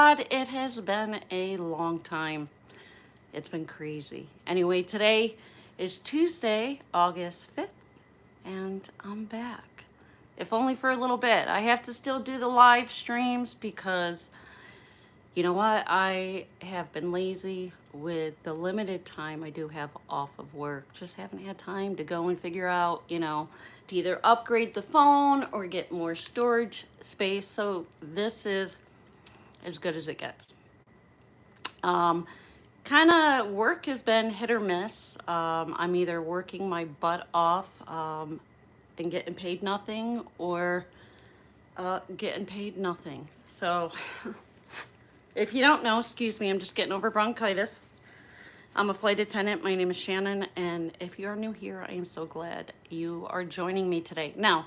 God, it has been a long time. It's been crazy. Anyway, today is Tuesday, August 5th, and I'm back. If only for a little bit. I have to still do the live streams because, you know what? I have been lazy with the limited time I do have off of work. Just haven't had time to go and figure out, to either upgrade the phone or get more storage space. So this is as good as it gets. Um, kind of work has been hit or miss. I'm either working my butt off and getting paid nothing or getting paid nothing. So if you don't know, excuse me, I'm just getting over bronchitis. I'm a flight attendant. My name is Shannon, and if you are new here, I am so glad you are joining me today. Now,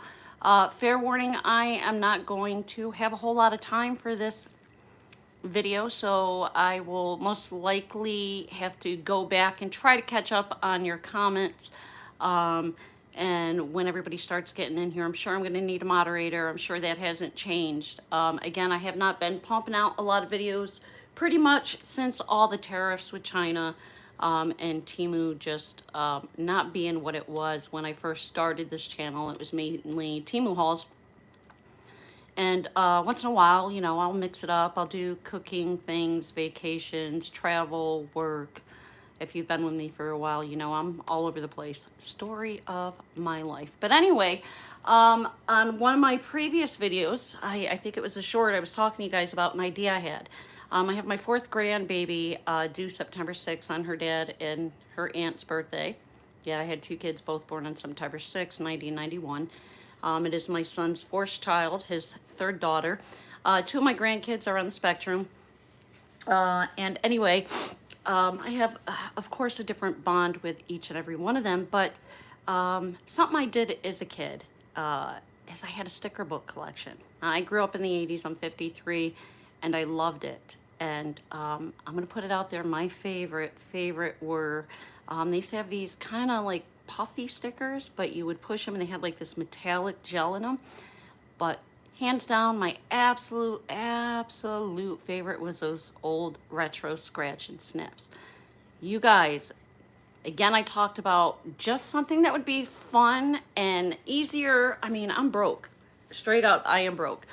fair warning, I am not going to have a whole lot of time for this video, so I will most likely have to go back and try to catch up on your comments. And when everybody starts getting in here, I'm sure I'm going to need a moderator. I'm sure that hasn't changed. Again, I have not been pumping out a lot of videos pretty much since all the tariffs with China and Temu just not being what it was when I first started this channel. It was mainly Temu hauls. And once in a while, I'll mix it up. I'll do cooking things, vacations, travel, work. If you've been with me for a while, I'm all over the place. Story of my life. But anyway, on one of my previous videos, I think it was a short, I was talking to you guys about an idea I had. I have my fourth grandbaby due September 6th on her dad and her aunt's birthday. Yeah, I had two kids, both born on September 6th, 1991. It is my son's fourth child, his third daughter. Two of my grandkids are on the spectrum. And anyway, I have, of course, a different bond with each and every one of them. But something I did as a kid is I had a sticker book collection. I grew up in the 80s. I'm 53, and I loved it. And I'm going to put it out there. My favorite were, they used to have these kind of like puffy stickers, but you would push them and they had like this metallic gel in them. But hands down, my absolute favorite was those old retro scratch and sniffs. You guys, again, I talked about just something that would be fun and easier. I mean, I'm broke. Straight up, I am broke.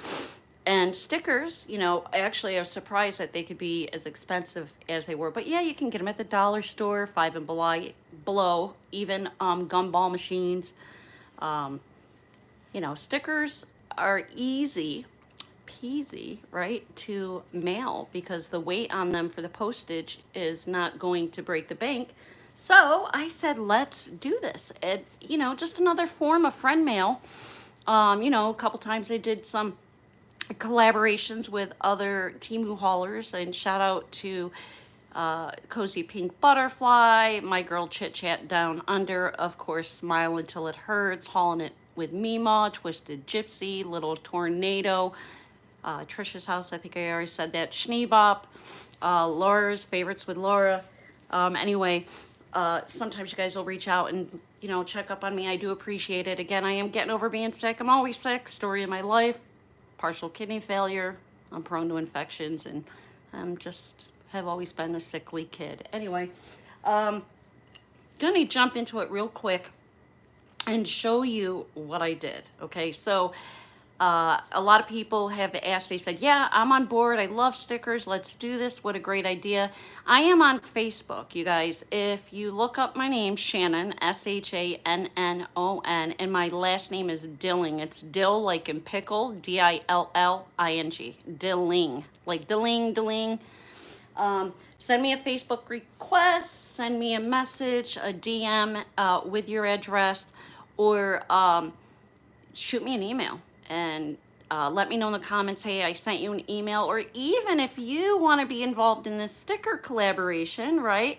And stickers, actually I was surprised that they could be as expensive as they were. But yeah, you can get them at the dollar store, $5 and below, even gumball machines. Stickers are easy peasy, right, to mail because the weight on them for the postage is not going to break the bank. So I said, let's do this. And, just another form of friend mail. A couple times I did some collaborations with other Temu haulers, and shout out to Cozy Pink Butterfly, my girl Chit Chat Down Under, of course, Smile Until It Hurts, hauling it with Mima, Twisted Gypsy, Little Tornado, Trisha's House, I think I already said that, Schneebop, Laura's Favorites with Laura. Anyway, sometimes you guys will reach out and, check up on me. I do appreciate it. Again, I am getting over being sick. I'm always sick. Story of my life. Partial kidney failure. I'm prone to infections, and I'm just have always been a sickly kid. Anyway, gonna jump into it real quick and show you what I did. Okay, so a lot of people have asked, they said, yeah, I'm on board. I love stickers. Let's do this. What a great idea. I am on Facebook, you guys. If you look up my name, Shannon, Shannon, and my last name is Dilling. It's Dill like in pickle, Dilling. Dilling, like Dilling. Send me a Facebook request, send me a message, a DM with your address, or shoot me an email and let me know in the comments, hey, I sent you an email. Or even if you want to be involved in this sticker collaboration, right,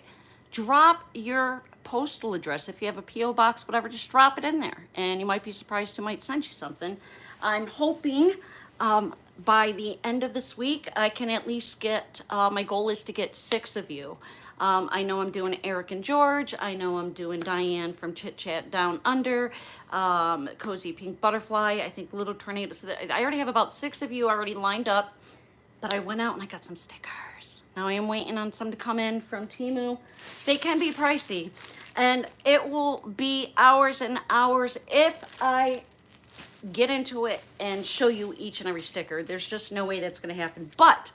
drop your postal address. If you have a P.O. box, whatever, just drop it in there. And you might be surprised who might send you something. I'm hoping by the end of this week, I can at least get, my goal is to get 6 of you. I know I'm doing Eric and George. I know I'm doing Diane from Chit Chat Down Under, Cozy Pink Butterfly, I think Little Tornado. So I already have about 6 of you already lined up. But I went out and I got some stickers. Now I am waiting on some to come in from Temu. They can be pricey, and it will be hours and hours if I get into it and show you each and every sticker. There's just no way that's going to happen. But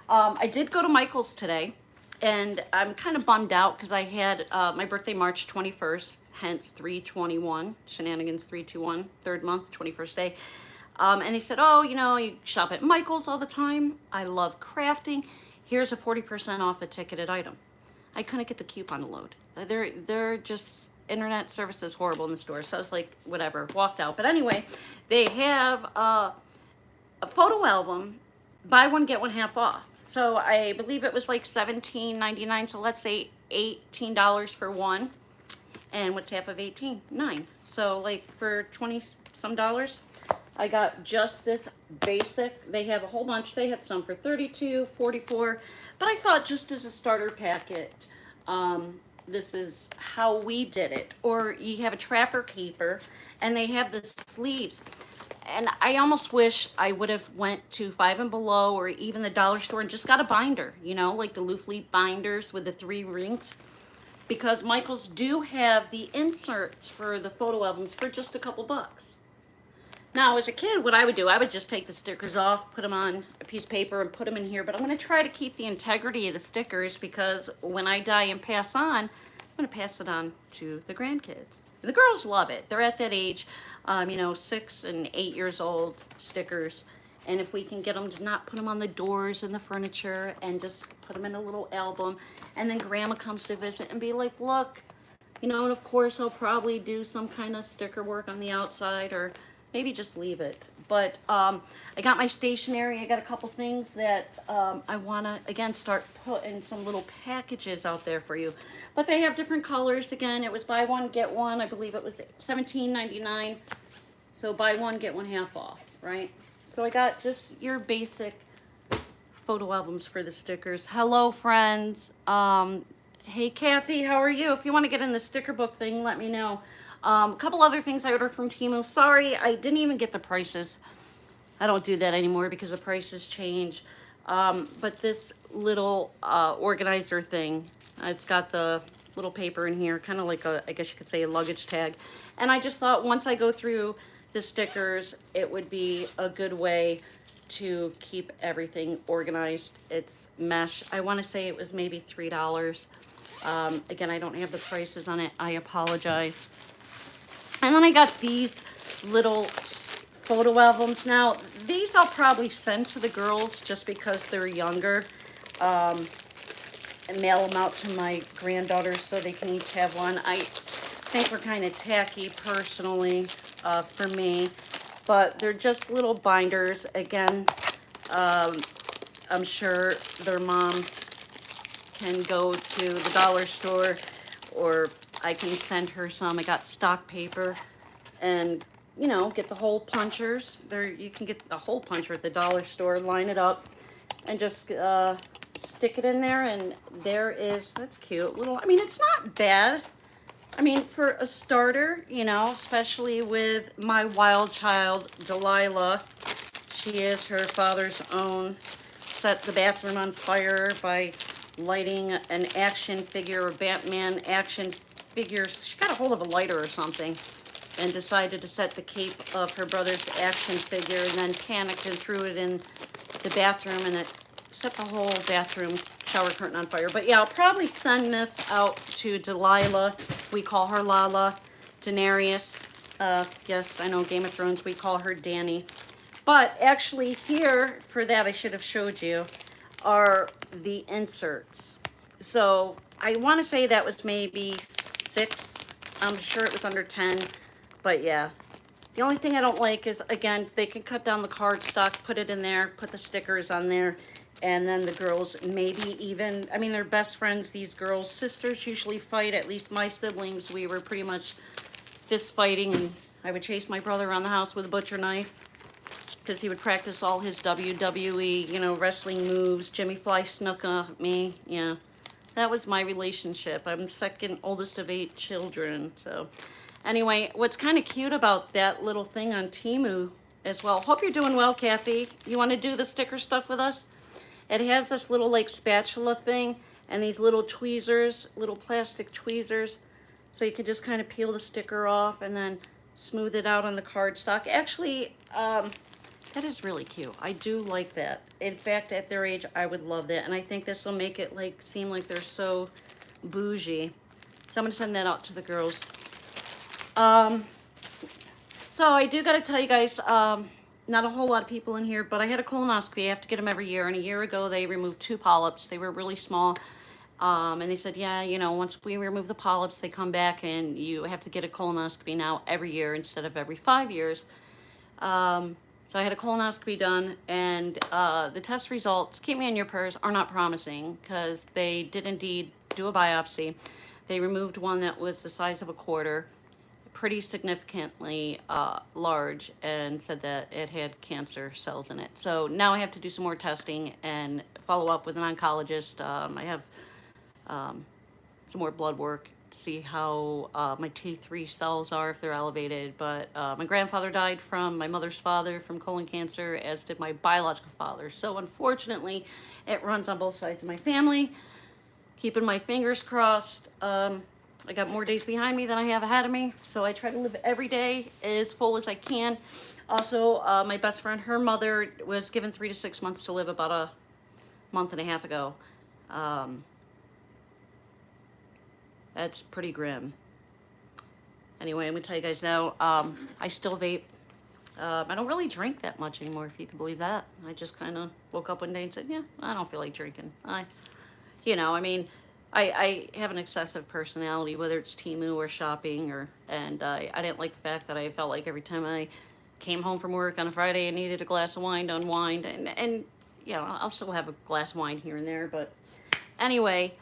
I did go to Michael's today, and I'm kind of bummed out because I had my birthday March 21st, hence 321, Shenanigans 321, third month, 21st day. And they said, oh, you know, you shop at Michael's all the time. I love crafting. Here's a 40% off a ticketed item. I couldn't get the coupon to load. They're just, internet service is horrible in the store. So I was like, whatever, walked out. But anyway, they have a photo album, buy one, get one half off. So I believe it was like $17.99. So let's say $18 for one. And what's half of 18? 9. So like for 20 some dollars, I got just this basic. They have a whole bunch. They had some for 32, 44. But I thought just as a starter packet, this is how we did it. Or you have a trapper keeper, and they have the sleeves. And I almost wish I would have went to Five and Below or even the dollar store and just got a binder, you know, like the loose leaf binders with the 3 rings. Because Michael's do have the inserts for the photo albums for just a couple bucks. Now, as a kid, what I would do, I would just take the stickers off, put them on a piece of paper, and put them in here. But I'm going to try to keep the integrity of the stickers because when I die and pass on, I'm going to pass it on to the grandkids. And the girls love it. They're at that age, you know, 6 and 8 years old, stickers. And if we can get them to not put them on the doors and the furniture and just put them in a little album. And then Grandma comes to visit and be like, look, you know, and of course I'll probably do some kind of sticker work on the outside or maybe just leave it. But I got my stationery. I got a couple things that I want to, again, start putting some little packages out there for you. But they have different colors. Again, it was buy one, get one. I believe it was $17.99. So buy one, get one half off, right? So I got just your basic photo albums for the stickers. Hello, friends. Hey, Kathy, how are you? If you want to get in the sticker book thing, let me know. A couple other things I ordered from Temu. Sorry, I didn't even get the prices. I don't do that anymore because the prices change. But this little organizer thing, it's got the little paper in here, kind of like a, I guess you could say, a luggage tag. And I just thought once I go through the stickers, it would be a good way to keep everything organized. It's mesh. I want to say it was maybe $3. Again, I don't have the prices on it. I apologize. And then I got these little photo albums. Now, these I'll probably send to the girls just because they're younger. And mail them out to my granddaughters so they can each have one. I think we're kind of tacky personally for me. But they're just little binders. Again, I'm sure their mom can go to the dollar store or I can send her some. I got stock paper and, you know, get the hole punchers. You can get a hole puncher at the dollar store, line it up, and just stick it in there. And there is, that's cute, little, I mean, it's not bad. I mean, for a starter, you know, especially with my wild child, Delilah. She is her father's own. Set the bathroom on fire by lighting an action figure or Batman action figure. She got a hold of a lighter or something and decided to set the cape of her brother's action figure and then panicked and threw it in the bathroom and it set the whole bathroom shower curtain on fire. But yeah, I'll probably send this out to Delilah. We call her Lala. Daenerys. Yes, I know Game of Thrones, we call her Dany. But actually here, for that I should have showed you, are the inserts. So I want to say that was maybe 6. I'm sure it was under 10. But yeah. The only thing I don't like is, again, they can cut down the cardstock, put it in there, put the stickers on there, and then the girls maybe even, I mean, they're best friends, these girls. Sisters usually fight, at least my siblings, we were pretty much fist fighting, and I would chase my brother around the house with a butcher knife because he would practice all his WWE, you know, wrestling moves. Jimmy Fly Snuka, me, yeah. That was my relationship. I'm the second oldest of 8 children, so. Anyway, what's kind of cute about that little thing on Temu as well. Hope you're doing well, Kathy. You want to do the sticker stuff with us? It has this little like spatula thing and these little tweezers, little plastic tweezers. So you can just kind of peel the sticker off and then smooth it out on the cardstock. Actually, that is really cute. I do like that. In fact, at their age, I would love that. And I think this will make it like seem like they're so bougie. So I'm gonna send that out to the girls. So I do gotta tell you guys, not a whole lot of people in here, but I had a colonoscopy. I have to get them every year. And a year ago, they removed 2 polyps. They were really small. And they said, yeah, you know, once we remove the polyps, they come back and you have to get a colonoscopy now every year instead of every 5 years. So I had a colonoscopy done, and the test results, keep me in your prayers, are not promising because they did indeed do a biopsy. They removed one that was the size of a quarter, pretty significantly large, and said that it had cancer cells in it. So now I have to do some more testing and follow up with an oncologist. I have some more blood work to see how my T3 cells are, if they're elevated. But my grandfather died from my mother's father from colon cancer, as did my biological father. So unfortunately, it runs on both sides of my family. Keeping my fingers crossed. I got more days behind me than I have ahead of me, so I try to live every day as full as I can. Also, my best friend, her mother was given 3 to 6 months to live about a month and a half ago. That's pretty grim. Anyway, I'm gonna tell you guys now, I still vape. I don't really drink that much anymore, if you can believe that. I just kind of woke up one day and said, yeah, I don't feel like drinking. You know, I mean, I have an excessive personality, whether it's Temu or shopping, and I didn't like the fact that I felt like every time I came home from work on a Friday, I needed a glass of wine to unwind, and you know, I'll still have a glass of wine here and there, but anyway,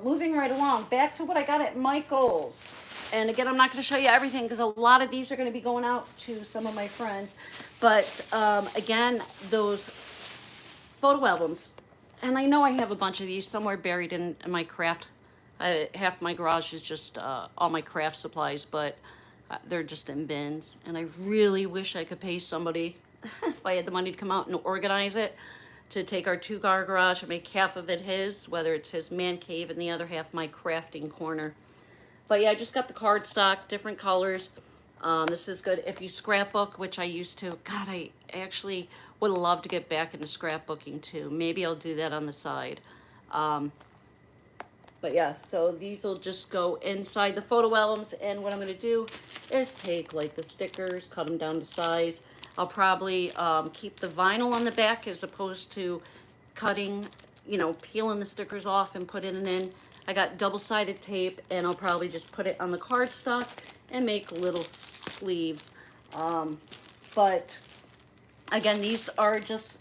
moving right along, back to what I got at Michael's. And again, I'm not going to show you everything because a lot of these are going to be going out to some of my friends. But again, those photo albums. And I know I have a bunch of these somewhere buried in my craft. Half my garage is just all my craft supplies, but they're just in bins. And I really wish I could pay somebody, if I had the money to come out and organize it, to take our 2-car garage and make half of it his, whether it's his man cave and the other half my crafting corner. But yeah, I just got the cardstock, different colors. This is good if you scrapbook, which I used to. God, I actually would love to get back into scrapbooking too. Maybe I'll do that on the side. But yeah, so these will just go inside the photo albums. And what I'm going to do is take like the stickers, cut them down to size. I'll probably keep the vinyl on the back as opposed to cutting, you know, peeling the stickers off and putting it in. I got double-sided tape, and I'll probably just put it on the cardstock and make little sleeves. But again, these are just,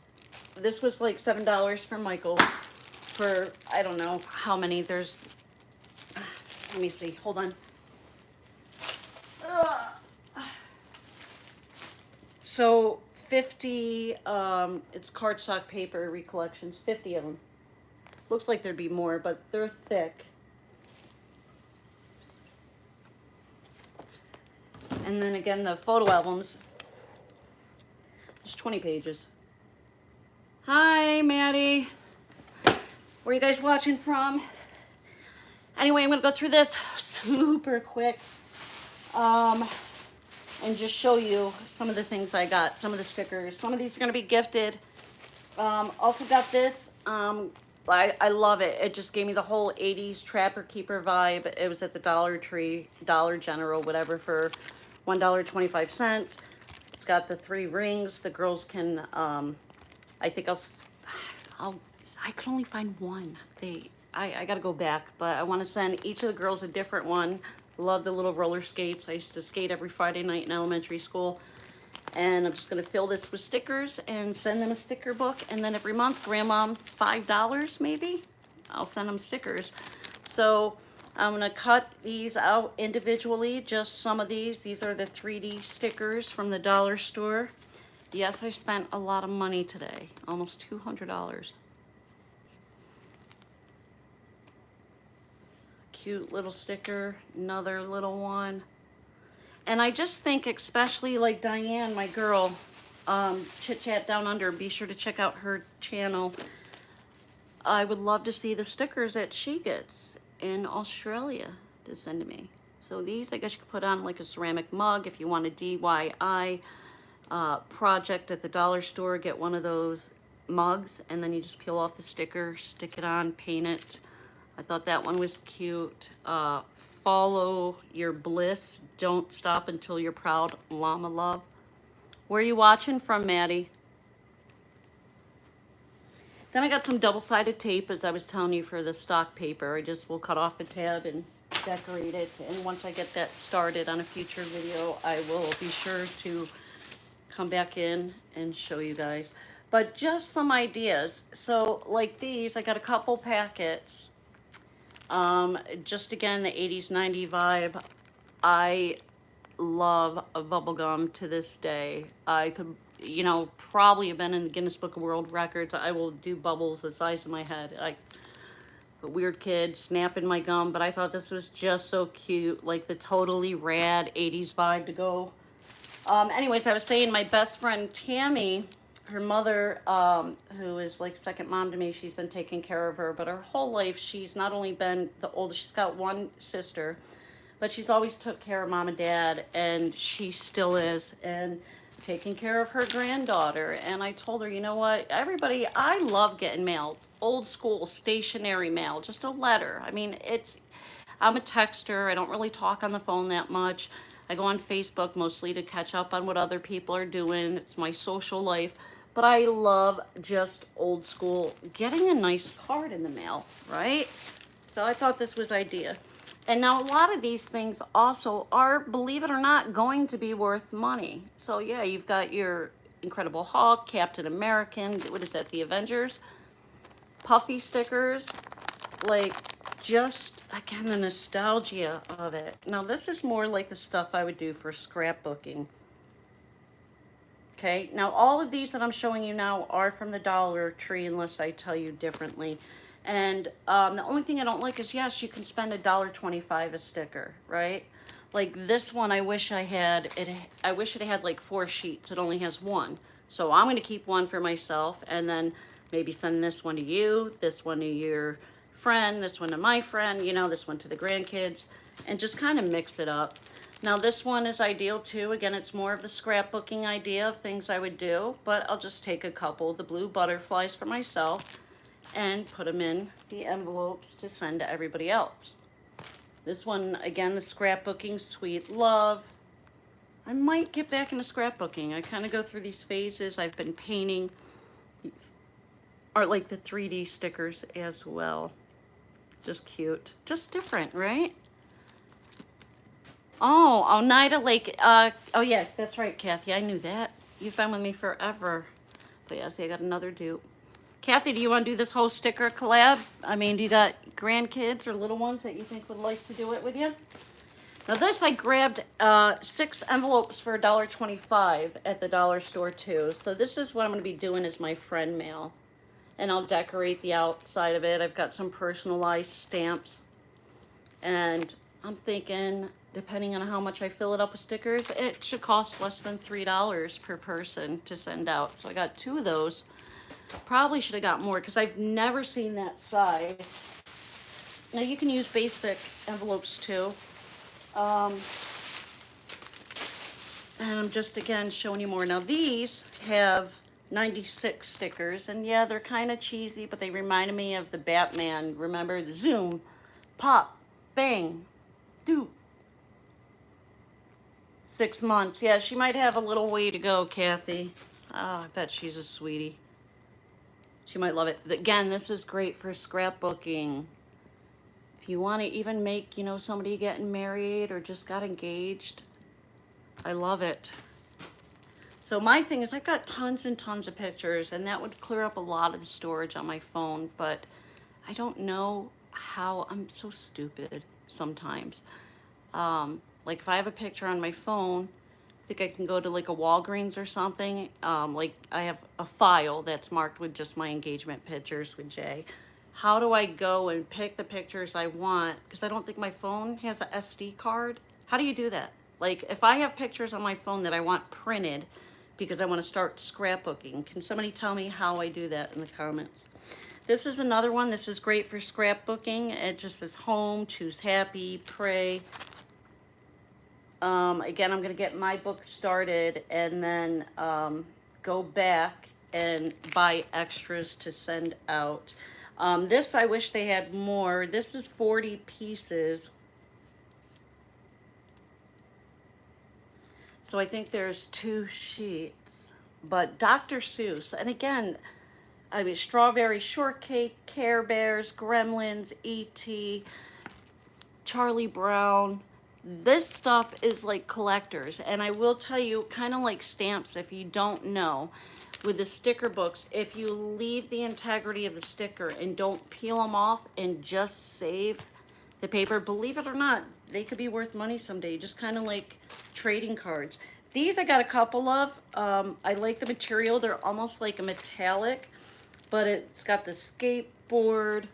this was like $7 from Michael's for, I don't know how many. There's, let me see, hold on. So 50, it's cardstock paper recollections, 50 of them. Looks like there'd be more, but they're thick. And then again, the photo albums. There's 20 pages. Hi, Maddie. Where are you guys watching from? Anyway, I'm gonna go through this super quick. And just show you some of the things I got, some of the stickers. Some of these are gonna be gifted. Also got this. I love it. It just gave me the whole 80s Trapper Keeper vibe. It was at the Dollar Tree, Dollar General, whatever, for $1.25. It's got the 3 rings. The girls can, I think I could only find one. I gotta go back, but I want to send each of the girls a different one. Love the little roller skates. I used to skate every Friday night in elementary school. And I'm just going to fill this with stickers and send them a sticker book. And then every month, Grandma, $5 maybe, I'll send them stickers. So I'm going to cut these out individually, just some of these. These are the 3D stickers from the dollar store. Yes, I spent a lot of money today, almost $200. Cute little sticker, another little one. And I just think, especially like Diane, my girl, Chit Chat Down Under, be sure to check out her channel. I would love to see the stickers that she gets in Australia to send to me. So these, I guess you could put on like a ceramic mug if you want a DIY project at the dollar store. Get one of those mugs and then you just peel off the sticker, stick it on, paint it. I thought that one was cute. Follow your bliss. Don't stop until you're proud. Llama love. Where are you watching from, Maddie? Then I got some double-sided tape, as I was telling you, for the stock paper. I just will cut off a tab and decorate it. And once I get that started on a future video, I will be sure to come back in and show you guys. But just some ideas. So like these, I got a couple packets. Just again, the 80s, 90s vibe. I love a bubble gum to this day. I could, you know, probably have been in the Guinness Book of World Records. I will do bubbles the size of my head. Like a weird kid snapping my gum, but I thought this was just so cute, like the totally rad 80s vibe to go. Anyways, I was saying my best friend Tammy, her mother, who is like second mom to me, she's been taking care of her, but her whole life she's not only been the oldest, she's got one sister, but she's always took care of mom and dad, and she still is, and taking care of her granddaughter. And I told her, you know what, everybody, I love getting mail, old school stationary mail, just a letter. I mean, I'm a texter. I don't really talk on the phone that much. I go on Facebook mostly to catch up on what other people are doing. It's my social life. But I love just old school, getting a nice card in the mail, right? So I thought this was idea. And now a lot of these things also are, believe it or not, going to be worth money. So yeah, you've got your Incredible Hulk, Captain American, what is that, the Avengers? Puffy stickers, like just, again, the nostalgia of it. Now this is more like the stuff I would do for scrapbooking. Okay, now all of these that I'm showing you now are from the Dollar Tree unless I tell you differently. And the only thing I don't like is, yes, you can spend $1.25 a sticker, right? Like this one, I wish I had it. I wish it had like 4 sheets. It only has 1, so I'm going to keep 1 for myself, and then maybe send this one to you, this one to your friend, this one to my friend, you know, this one to the grandkids, and just kind of mix it up. Now this one is ideal too. Again, it's more of the scrapbooking idea of things I would do, but I'll just take a couple of the blue butterflies for myself and put them in the envelopes to send to everybody else. This one, again, the scrapbooking, Sweet Love. I might get back into scrapbooking. I kind of go through these phases. I've been painting. These are like the 3D stickers as well. Just cute. Just different, right? Oh, Oneida Lake. Oh, yeah, that's right, Kathy. I knew that. You've been with me forever. But yeah, see, I got another dupe. Kathy, do you want to do this whole sticker collab? I mean, do you got grandkids or little ones that you think would like to do it with you? Now this, I grabbed 6 envelopes for $1.25 at the dollar store too. So this is what I'm going to be doing as my friend mail. And I'll decorate the outside of it. I've got some personalized stamps. And I'm thinking, depending on how much I fill it up with stickers, it should cost less than $3 per person to send out. So I got 2 of those. Probably should have got more because I've never seen that size. Now you can use basic envelopes too. And I'm just again showing you more. Now these have 96 stickers, and yeah, they're kind of cheesy, but they reminded me of the Batman. Remember the zoom, pop, bang, do. 6 months. Yeah, she might have a little way to go, Kathy. Oh, I bet she's a sweetie. She might love it. Again, this is great for scrapbooking. If you want to even make, you know, somebody getting married or just got engaged, I love it. So my thing is I've got tons and tons of pictures, and that would clear up a lot of the storage on my phone, but I don't know how. I'm so stupid sometimes. Like if I have a picture on my phone, I think I can go to like a Walgreens or something. Like I have a file that's marked with just my engagement pictures with Jay. How do I go and pick the pictures I want? Because I don't think my phone has a SD card. How do you do that? Like if I have pictures on my phone that I want printed because I want to start scrapbooking, can somebody tell me how I do that in the comments? This is another one. This is great for scrapbooking. It just says home, choose happy, pray. Again, I'm going to get my book started and then go back and buy extras to send out. This, I wish they had more. This is 40 pieces. So I think there's 2 sheets. But Dr. Seuss, and again, I mean, Strawberry Shortcake, Care Bears, Gremlins, E.T., Charlie Brown. This stuff is like collectors. And I will tell you, kind of like stamps, if you don't know, with the sticker books, if you leave the integrity of the sticker and don't peel them off and just save the paper, believe it or not, they could be worth money someday, just kind of like trading cards. These I got a couple of. I like the material. They're almost like a metallic, but it's got the skateboard.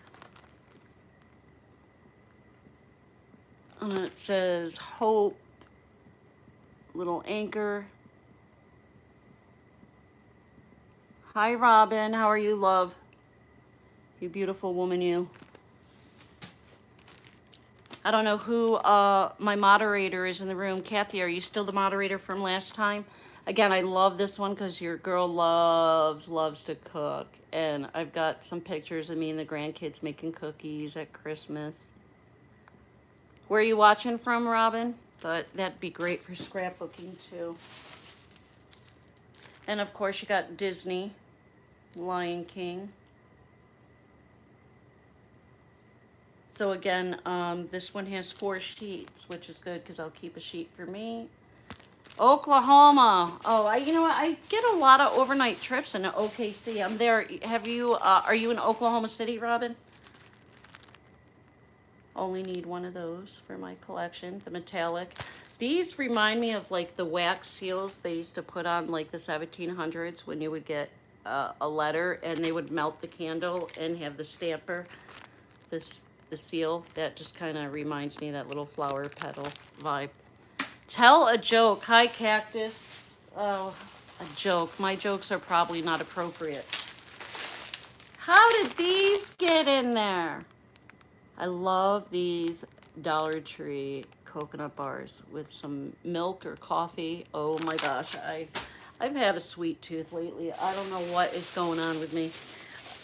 It says hope, little anchor. Hi, Robin. How are you, love? You beautiful woman, you. I don't know who my moderator is in the room. Kathy, are you still the moderator from last time? Again, I love this one because your girl loves to cook. And I've got some pictures of me and the grandkids making cookies at Christmas. Where are you watching from, Robin? But that'd be great for scrapbooking too. And of course you got Disney, Lion King. So again, this one has 4 sheets, which is good because I'll keep a sheet for me. Oklahoma. Oh, you know what? I get a lot of overnight trips in OKC. I'm there. Have you? Are you in Oklahoma City, Robin? Only need one of those for my collection, the metallic. These remind me of like the wax seals they used to put on like the 1700s when you would get a letter and they would melt the candle and have the stamper, the seal. That just kind of reminds me of that little flower petal vibe. Tell a joke. Hi, Cactus. Oh, a joke. My jokes are probably not appropriate. How did these get in there? I love these Dollar Tree coconut bars with some milk or coffee. Oh my gosh, I've had a sweet tooth lately. I don't know what is going on with me.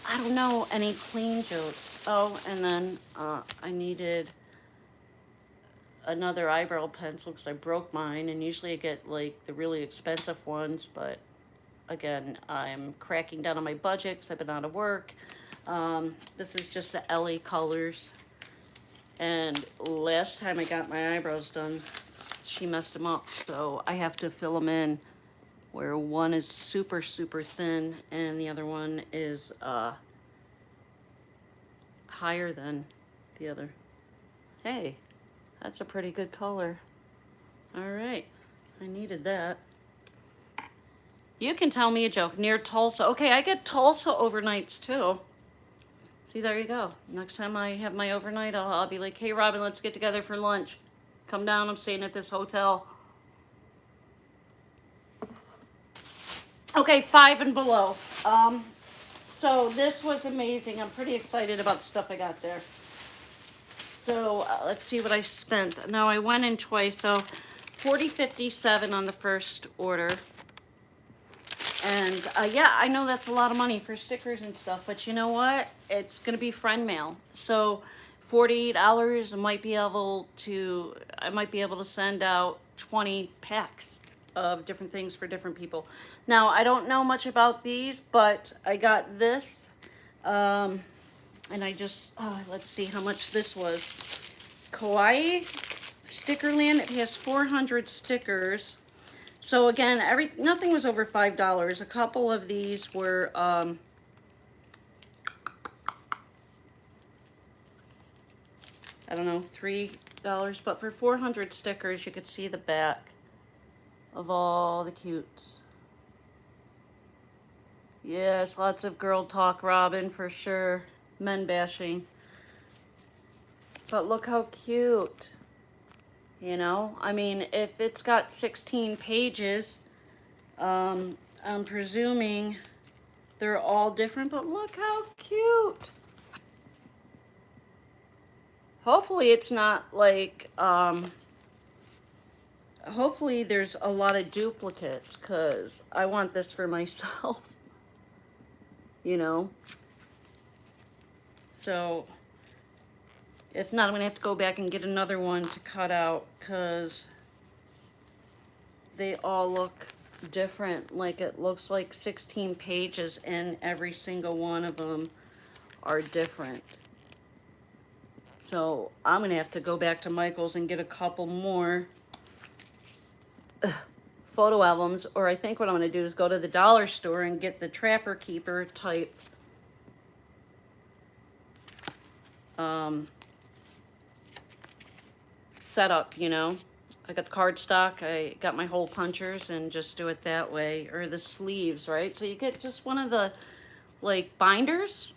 I don't know any clean jokes. Oh, and then I needed another eyebrow pencil because I broke mine, and usually I get like the really expensive ones, but again, I'm cracking down on my budget because I've been out of work. This is just the LA Colors. And last time I got my eyebrows done, she messed them up. So I have to fill them in where one is super, super thin and the other one is higher than the other. Hey, that's a pretty good color. All right, I needed that. You can tell me a joke. Near Tulsa. Okay, I get Tulsa overnights too. See, there you go. Next time I have my overnight, I'll be like, hey, Robin, let's get together for lunch. Come down. I'm staying at this hotel. Okay, 5 and below. So this was amazing. I'm pretty excited about the stuff I got there. So let's see what I spent. Now, I went in twice, so $40.57 on the first order. And yeah, I know that's a lot of money for stickers and stuff, but you know what? It's going to be friend mail. So $48, I might be able to send out 20 packs of different things for different people. Now, I don't know much about these, but I got this. And I just, let's see how much this was. Kawaii Stickerland. It has 400 stickers. So again, nothing was over $5. A couple of these were I don't know, $3. But for 400 stickers, you could see the back of all the cutes. Yes, lots of girl talk, Robin, for sure. Men bashing. But look how cute. You know, I mean, if it's got 16 pages, I'm presuming They're all different, but look how cute. Hopefully it's not like, hopefully there's a lot of duplicates, because I want this for myself, you know? So, if not, I'm going to have to go back and get another one to cut out, because they all look different. Like, it looks like 16 pages, and every single one of them are different. So I'm gonna have to go back to Michael's and get a couple more photo albums, or I think what I'm gonna do is go to the dollar store and get the Trapper Keeper type setup, you know. I got the cardstock, I got my hole punchers, and just do it that way. Or the sleeves, right? So you get just one of the, like, binders,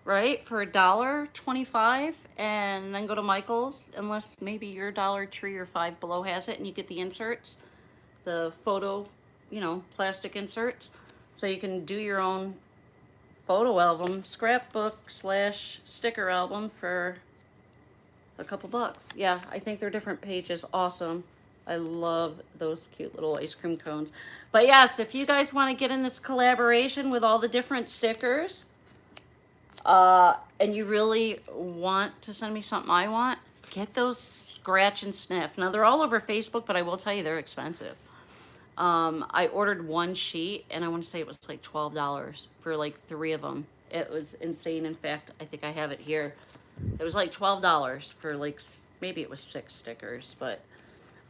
right, for $1.25, and then go to Michael's, unless maybe your Dollar Tree or Five Below has it, and you get the inserts, the photo, you know, plastic inserts. So you can do your own photo album, scrapbook slash sticker album for a couple bucks. Yeah, I think they're different pages. Awesome. I love those cute little ice cream cones. But yes, if you guys want to get in this collaboration with all the different stickers, and you really want to send me something I want, get those scratch and sniff. Now, they're all over Facebook, but I will tell you they're expensive. I ordered one sheet, and I want to say it was like $12 for like 3 of them. It was insane. In fact, I think I have it here. It was like $12 for like, maybe it was 6 stickers, but,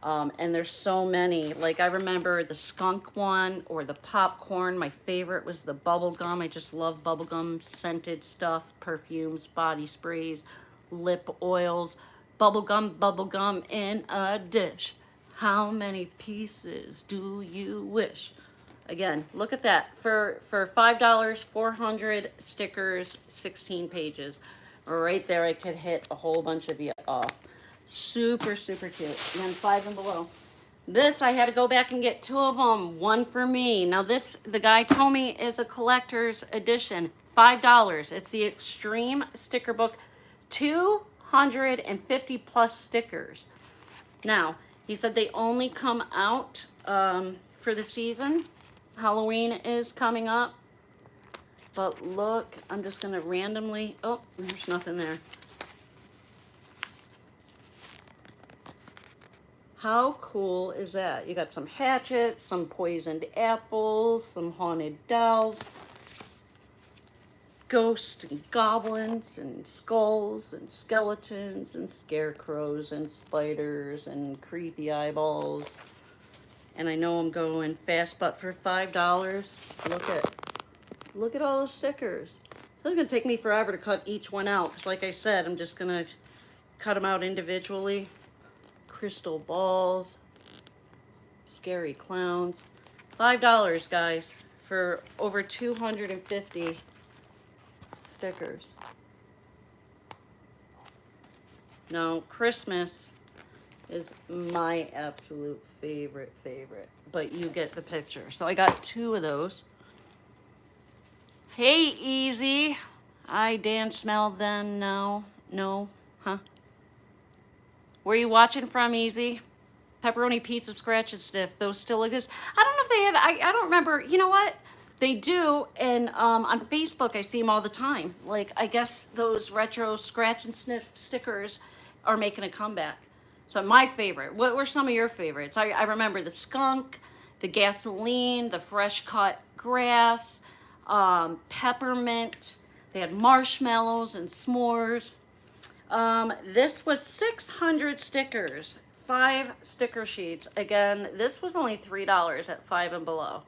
and there's so many. Like, I remember the skunk one, or the popcorn. My favorite was the bubble gum. I just love bubble gum, scented stuff, perfumes, body sprays, lip oils, bubble gum in a dish. How many pieces do you wish? Again, look at that. For $5, 400 stickers, 16 pages. Right there, I could hit a whole bunch of you off. Super, super cute. And then Five and Below. This, I had to go back and get 2 of them. One for me. Now this, the guy told me, is a collector's edition. $5. It's the Extreme Sticker Book. 250 plus stickers. Now, he said they only come out for the season. Halloween is coming up. But look, I'm just going to randomly... Oh, there's nothing there. How cool is that? You got some hatchets, some poisoned apples, some haunted dolls, ghosts and goblins and skulls and skeletons and scarecrows and spiders and creepy eyeballs. And I know I'm going fast, but for $5, look at all those stickers. So it's gonna take me forever to cut each one out, because like I said, I'm just gonna cut them out individually. Crystal balls, scary clowns. $5, guys, for over 250 stickers. Now, Christmas is my absolute favorite, but you get the picture. So I got 2 of those. Hey, Easy. I dance smell then, no, huh? Where are you watching from, Easy? Pepperoni pizza, scratch and sniff. Those still exist. I don't know if they have, I don't remember. You know what? They do, and on Facebook I see them all the time. Like, I guess those retro scratch and sniff stickers are making a comeback. So my favorite, what were some of your favorites? I remember the skunk, the gasoline, the fresh cut grass, peppermint. They had marshmallows and s'mores. This was 600 stickers, 5 sticker sheets. Again, this was only $3 at Five and Below.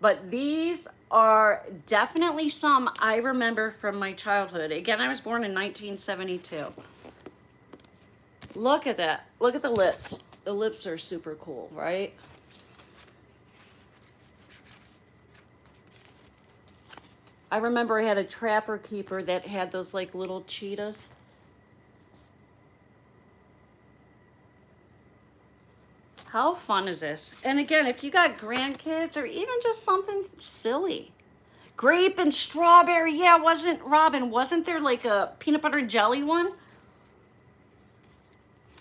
But these are definitely some I remember from my childhood. Again, I was born in 1972. Look at that. Look at the lips. The lips are super cool, right? I remember I had a Trapper Keeper that had those like little cheetahs. How fun is this? And again, if you got grandkids or even just something silly, Grape and strawberry. Yeah, wasn't there like a peanut butter and jelly one?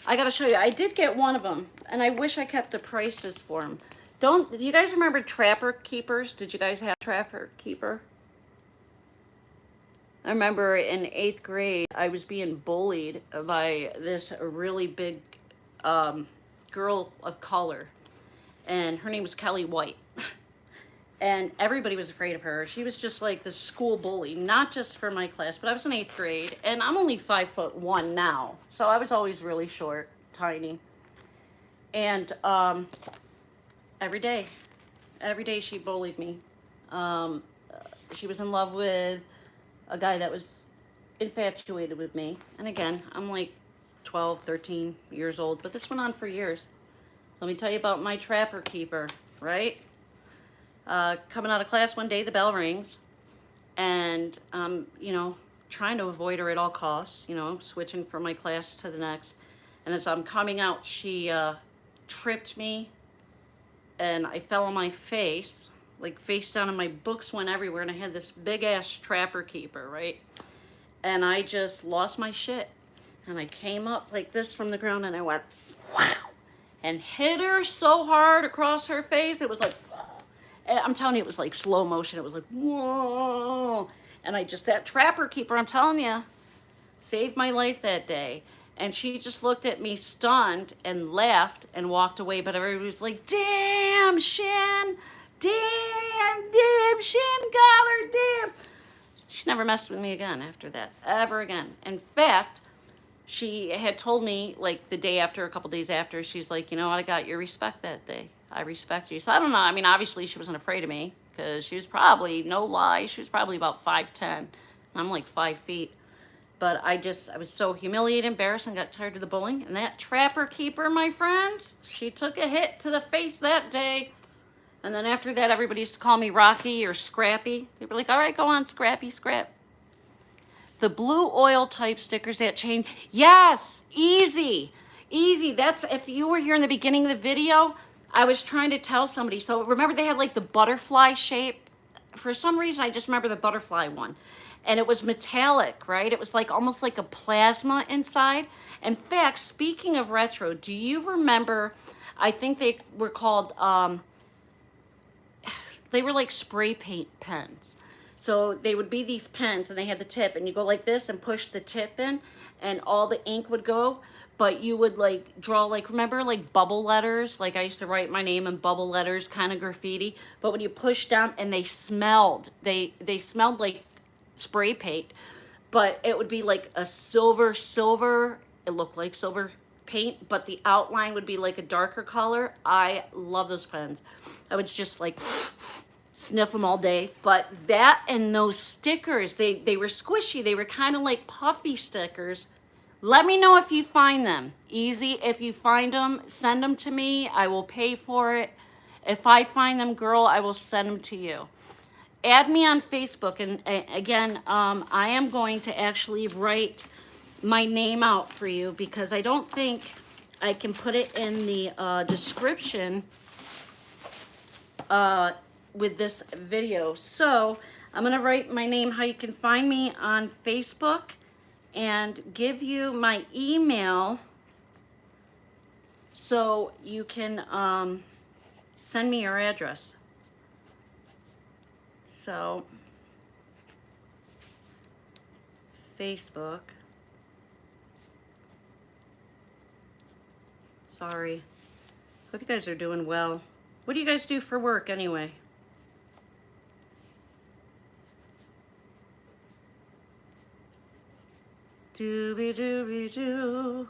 I gotta show you. I did get one of them, and I wish I kept the prices for them. Do you guys remember Trapper Keepers? Did you guys have Trapper Keeper? I remember in 8th grade, I was being bullied by this really big girl of color, and her name was Kelly White. And everybody was afraid of her. She was just like the school bully, not just for my class, but I was in 8th grade, and I'm only 5'1" now, so I was always really short, tiny. And every day she bullied me. She was in love with a guy that was infatuated with me. And again, I'm like 12, 13 years old, but this went on for years. Let me tell you about my Trapper Keeper, right? Coming out of class one day, the bell rings, and you know, trying to avoid her at all costs, you know, switching from my class to the next. And as I'm coming out, she tripped me, and I fell on my face, like face down, and my books went everywhere, and I had this big ass Trapper Keeper, right? And I just lost my shit, and I came up like this from the ground, and I went, wow, and hit her so hard across her face, it was like, I'm telling you, it was like slow motion. It was like, whoa. And that Trapper Keeper, I'm telling you, saved my life that day. And she just looked at me stunned and laughed and walked away. But everybody was like, damn, Shan. Damn, Shan got her, damn. She never messed with me again after that, ever again. In fact, she had told me like the day after, a couple days after, she's like, you know what, I got your respect that day. I respect you. So I don't know. I mean, obviously she wasn't afraid of me because she was probably, no lie, she was probably about 5'10". And I'm like 5 feet. But I was so humiliated, embarrassed, and got tired of the bullying. And that Trapper Keeper, my friends, she took a hit to the face that day. And then after that, everybody used to call me Rocky or Scrappy. They were like, all right, go on, Scrappy, Scrap. The blue oil type stickers that change. Yes, easy. Easy. That's, if you were here in the beginning of the video, I was trying to tell somebody. So remember they had like the butterfly shape? For some reason, I just remember the butterfly one. And it was metallic, right? It was like almost like a plasma inside. In fact, speaking of retro, do you remember, I think they were called, they were like spray paint pens. So they would be these pens, and they had the tip, and you go like this and push the tip in, and all the ink would go. But you would like draw, like, remember like bubble letters? Like I used to write my name in bubble letters, kind of graffiti. But when you push down, and they smelled, they smelled like spray paint. But it would be like a silver. It looked like silver paint, but the outline would be like a darker color. I love those pens. I would just like sniff them all day. But that and those stickers, they were squishy. They were kind of like puffy stickers. Let me know if you find them. Easy. If you find them, send them to me. I will pay for it. If I find them, girl, I will send them to you. Add me on Facebook. And again, I am going to actually write my name out for you because I don't think I can put it in the description with this video. So I'm going to write my name, how you can find me on Facebook, and give you my email so you can send me your address. So, Facebook. Sorry. Hope you guys are doing well. What do you guys do for work anyway? Dooby-dooby-doo.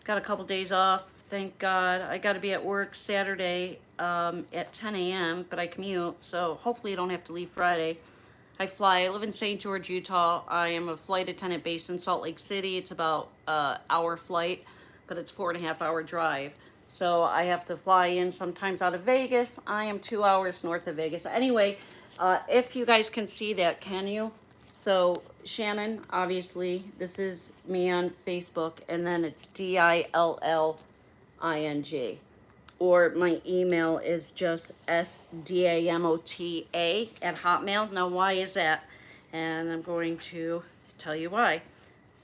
Got a couple days off, thank God. I got to be at work Saturday at 10 a.m., but I commute, so hopefully I don't have to leave Friday. I fly. I live in St. George, Utah. I am a flight attendant based in Salt Lake City. It's about an hour flight, but it's 4.5-hour drive. So I have to fly in sometimes out of Vegas. I am 2 hours north of Vegas. Anyway, if you guys can see that, can you? So Shannon, obviously, this is me on Facebook, and then it's DILLING. or my email is just sdamota@hotmail. Now, why is that? And I'm going to tell you why.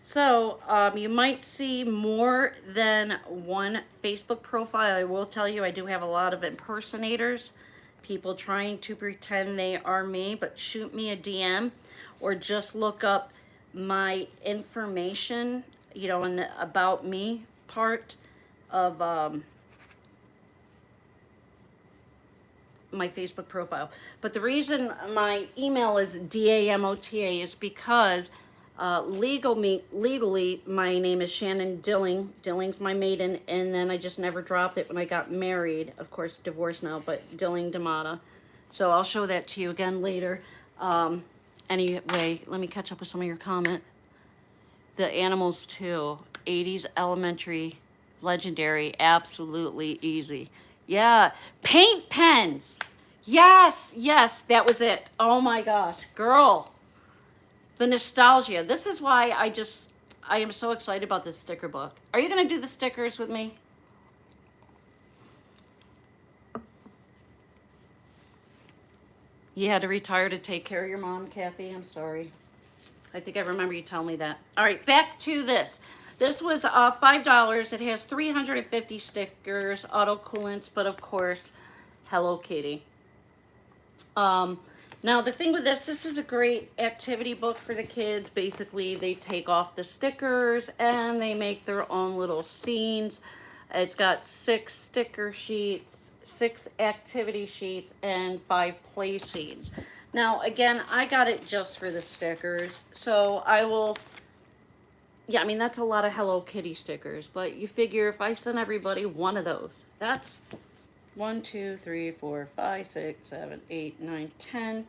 So, you might see more than one Facebook profile. I will tell you, I do have a lot of impersonators, people trying to pretend they are me, but shoot me a DM or just look up my information, you know, in the about me part of my Facebook profile. But the reason my email is DAMOTA is because legally my name is Shannon Dilling. Dilling's my maiden, and then I just never dropped it when I got married. Of course, divorced now, but Dilling Damata. So I'll show that to you again later. Anyway, let me catch up with some of your comment. The animals too. 80s elementary, legendary, absolutely easy. Yeah, paint pens. Yes, yes, that was it. Oh my gosh, girl. The nostalgia. This is why I am so excited about this sticker book. Are you gonna do the stickers with me? You had to retire to take care of your mom, Kathy. I'm sorry. I think I remember you telling me that. All right, back to this. This was $5. It has 350 stickers, auto coolants, but of course, Hello Kitty. Now the thing with this is a great activity book for the kids. Basically, they take off the stickers and they make their own little scenes. It's got 6 sticker sheets, 6 activity sheets, and 5 play scenes. Now, again, I got it just for the stickers, so I will, yeah, I mean, that's a lot of Hello Kitty stickers, but you figure if I send everybody one of those, that's 1, 2, 3, 4, 5, 6, 7, 8, 9, 10.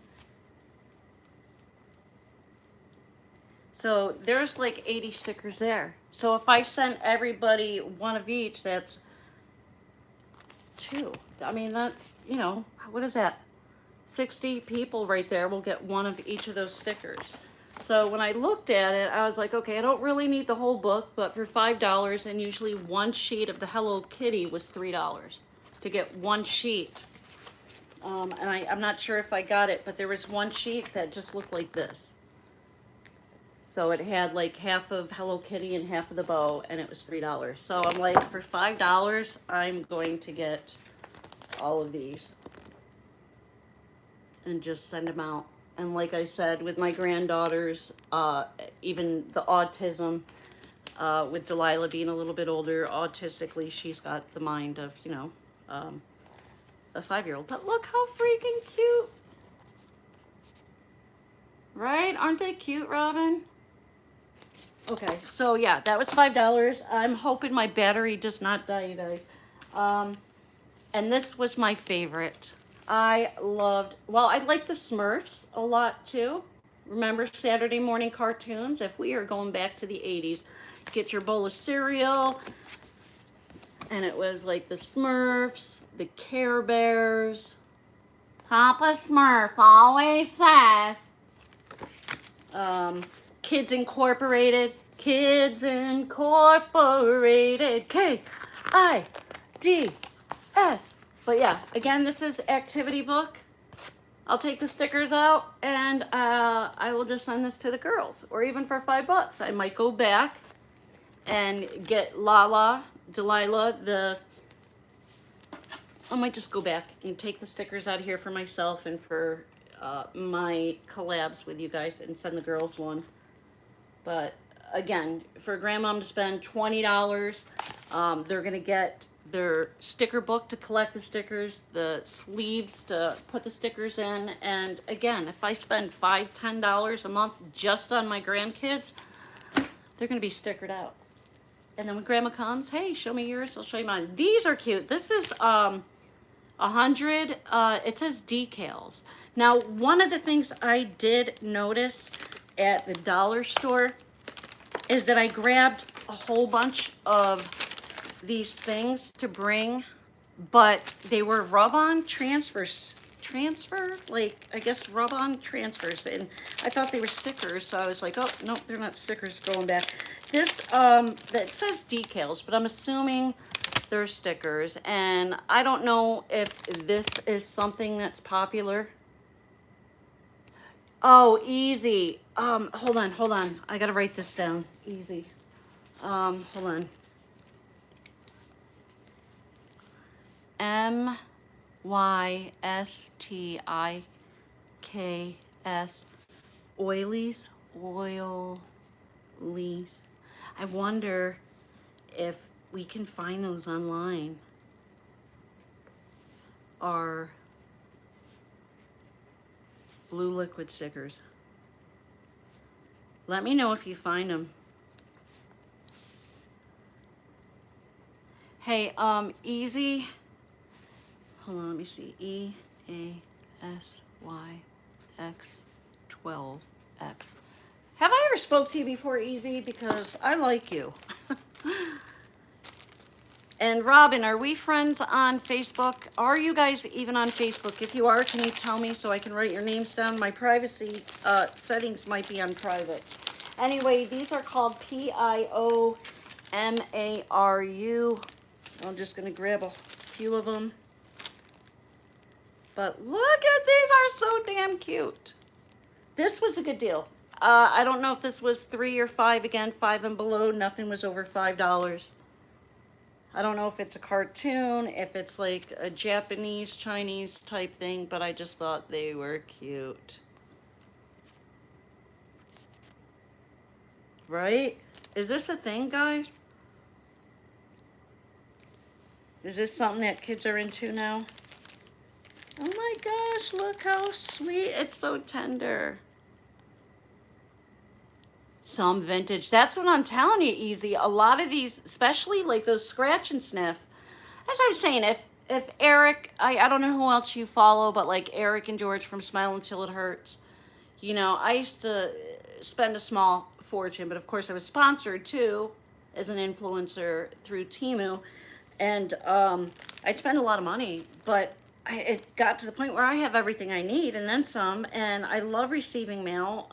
So there's like 80 stickers there. So if I send everybody one of each, that's 2. I mean, that's, you know, what is that? 60 people right there will get one of each of those stickers. So when I looked at it, I was like, okay, I don't really need the whole book, but for $5, and usually one sheet of the Hello Kitty was $3 to get one sheet. And I'm not sure if I got it, but there was one sheet that just looked like this. So it had like half of Hello Kitty and half of the bow, and it was $3. So I'm like, for $5, I'm going to get all of these and just send them out. And like I said, with my granddaughters, even the autism, with Delilah being a little bit older, autistically, she's got the mind of, you know, a 5-year-old. But look how freaking cute. Right? Aren't they cute, Robin? Okay, so yeah, that was $5. I'm hoping my battery does not die, you guys. And this was my favorite. I like the Smurfs a lot too. Remember Saturday morning cartoons? If we are going back to the 80s, get your bowl of cereal, and it was like the Smurfs, the Care Bears. Papa Smurf always says. Kids Incorporated. Kids Incorporated. K-I-D-S. But yeah, again, this is activity book. I'll take the stickers out and I will just send this to the girls, or even for $5. I might go back and get Delilah, I might just go back and take the stickers out of here for myself and for my collabs with you guys and send the girls one. But again, for grandmom to spend $20, they're gonna get their sticker book to collect the stickers, the sleeves to put the stickers in, and again, if I spend $5, $10 a month just on my grandkids, they're gonna be stickered out. And then when grandma comes, hey, show me yours, I'll show you mine. These are cute. This is 100, it says decals. Now, one of the things I did notice at the dollar store is that I grabbed a whole bunch of these things to bring, but they were rub-on transfers. Like, I guess rub-on transfers, and I thought they were stickers, so I was like, oh, no, they're not stickers, going back. This, that says decals, but I'm assuming their stickers. And I don't know if this is something that's popular. Oh, easy. Hold on. I gotta write this down. Easy. Hold on. MYSTIKS. Oilies. Oilies. I wonder if we can find those online. Are blue liquid stickers. Let me know if you find them. Hey, easy. Hold on, let me see. EASYX12X. Have I ever spoke to you before, Easy? Because I like you. And Robin, are we friends on Facebook? Are you guys even on Facebook? If you are, can you tell me so I can write your names down? My privacy settings might be on private. Anyway, these are called PIOMARU. I'm just going to grab a few of them. But look at these, are so damn cute. This was a good deal. I don't know if this was 3 or 5 again, 5 and below. Nothing was over $5. I don't know if it's a cartoon, if it's like a Japanese, Chinese type thing, but I just thought they were cute. Right? Is this a thing, guys? Is this something that kids are into now? Oh my gosh, look how sweet. It's so tender. Some vintage. That's what I'm telling you, Easy. A lot of these, especially like those scratch and sniff. As I was saying, if Eric, I don't know who else you follow, but like Eric and George from Smile Until It Hurts. You know, I used to spend a small fortune, but of course I was sponsored too as an influencer through Temu. And I'd spend a lot of money, but it got to the point where I have everything I need and then some. And I love receiving mail.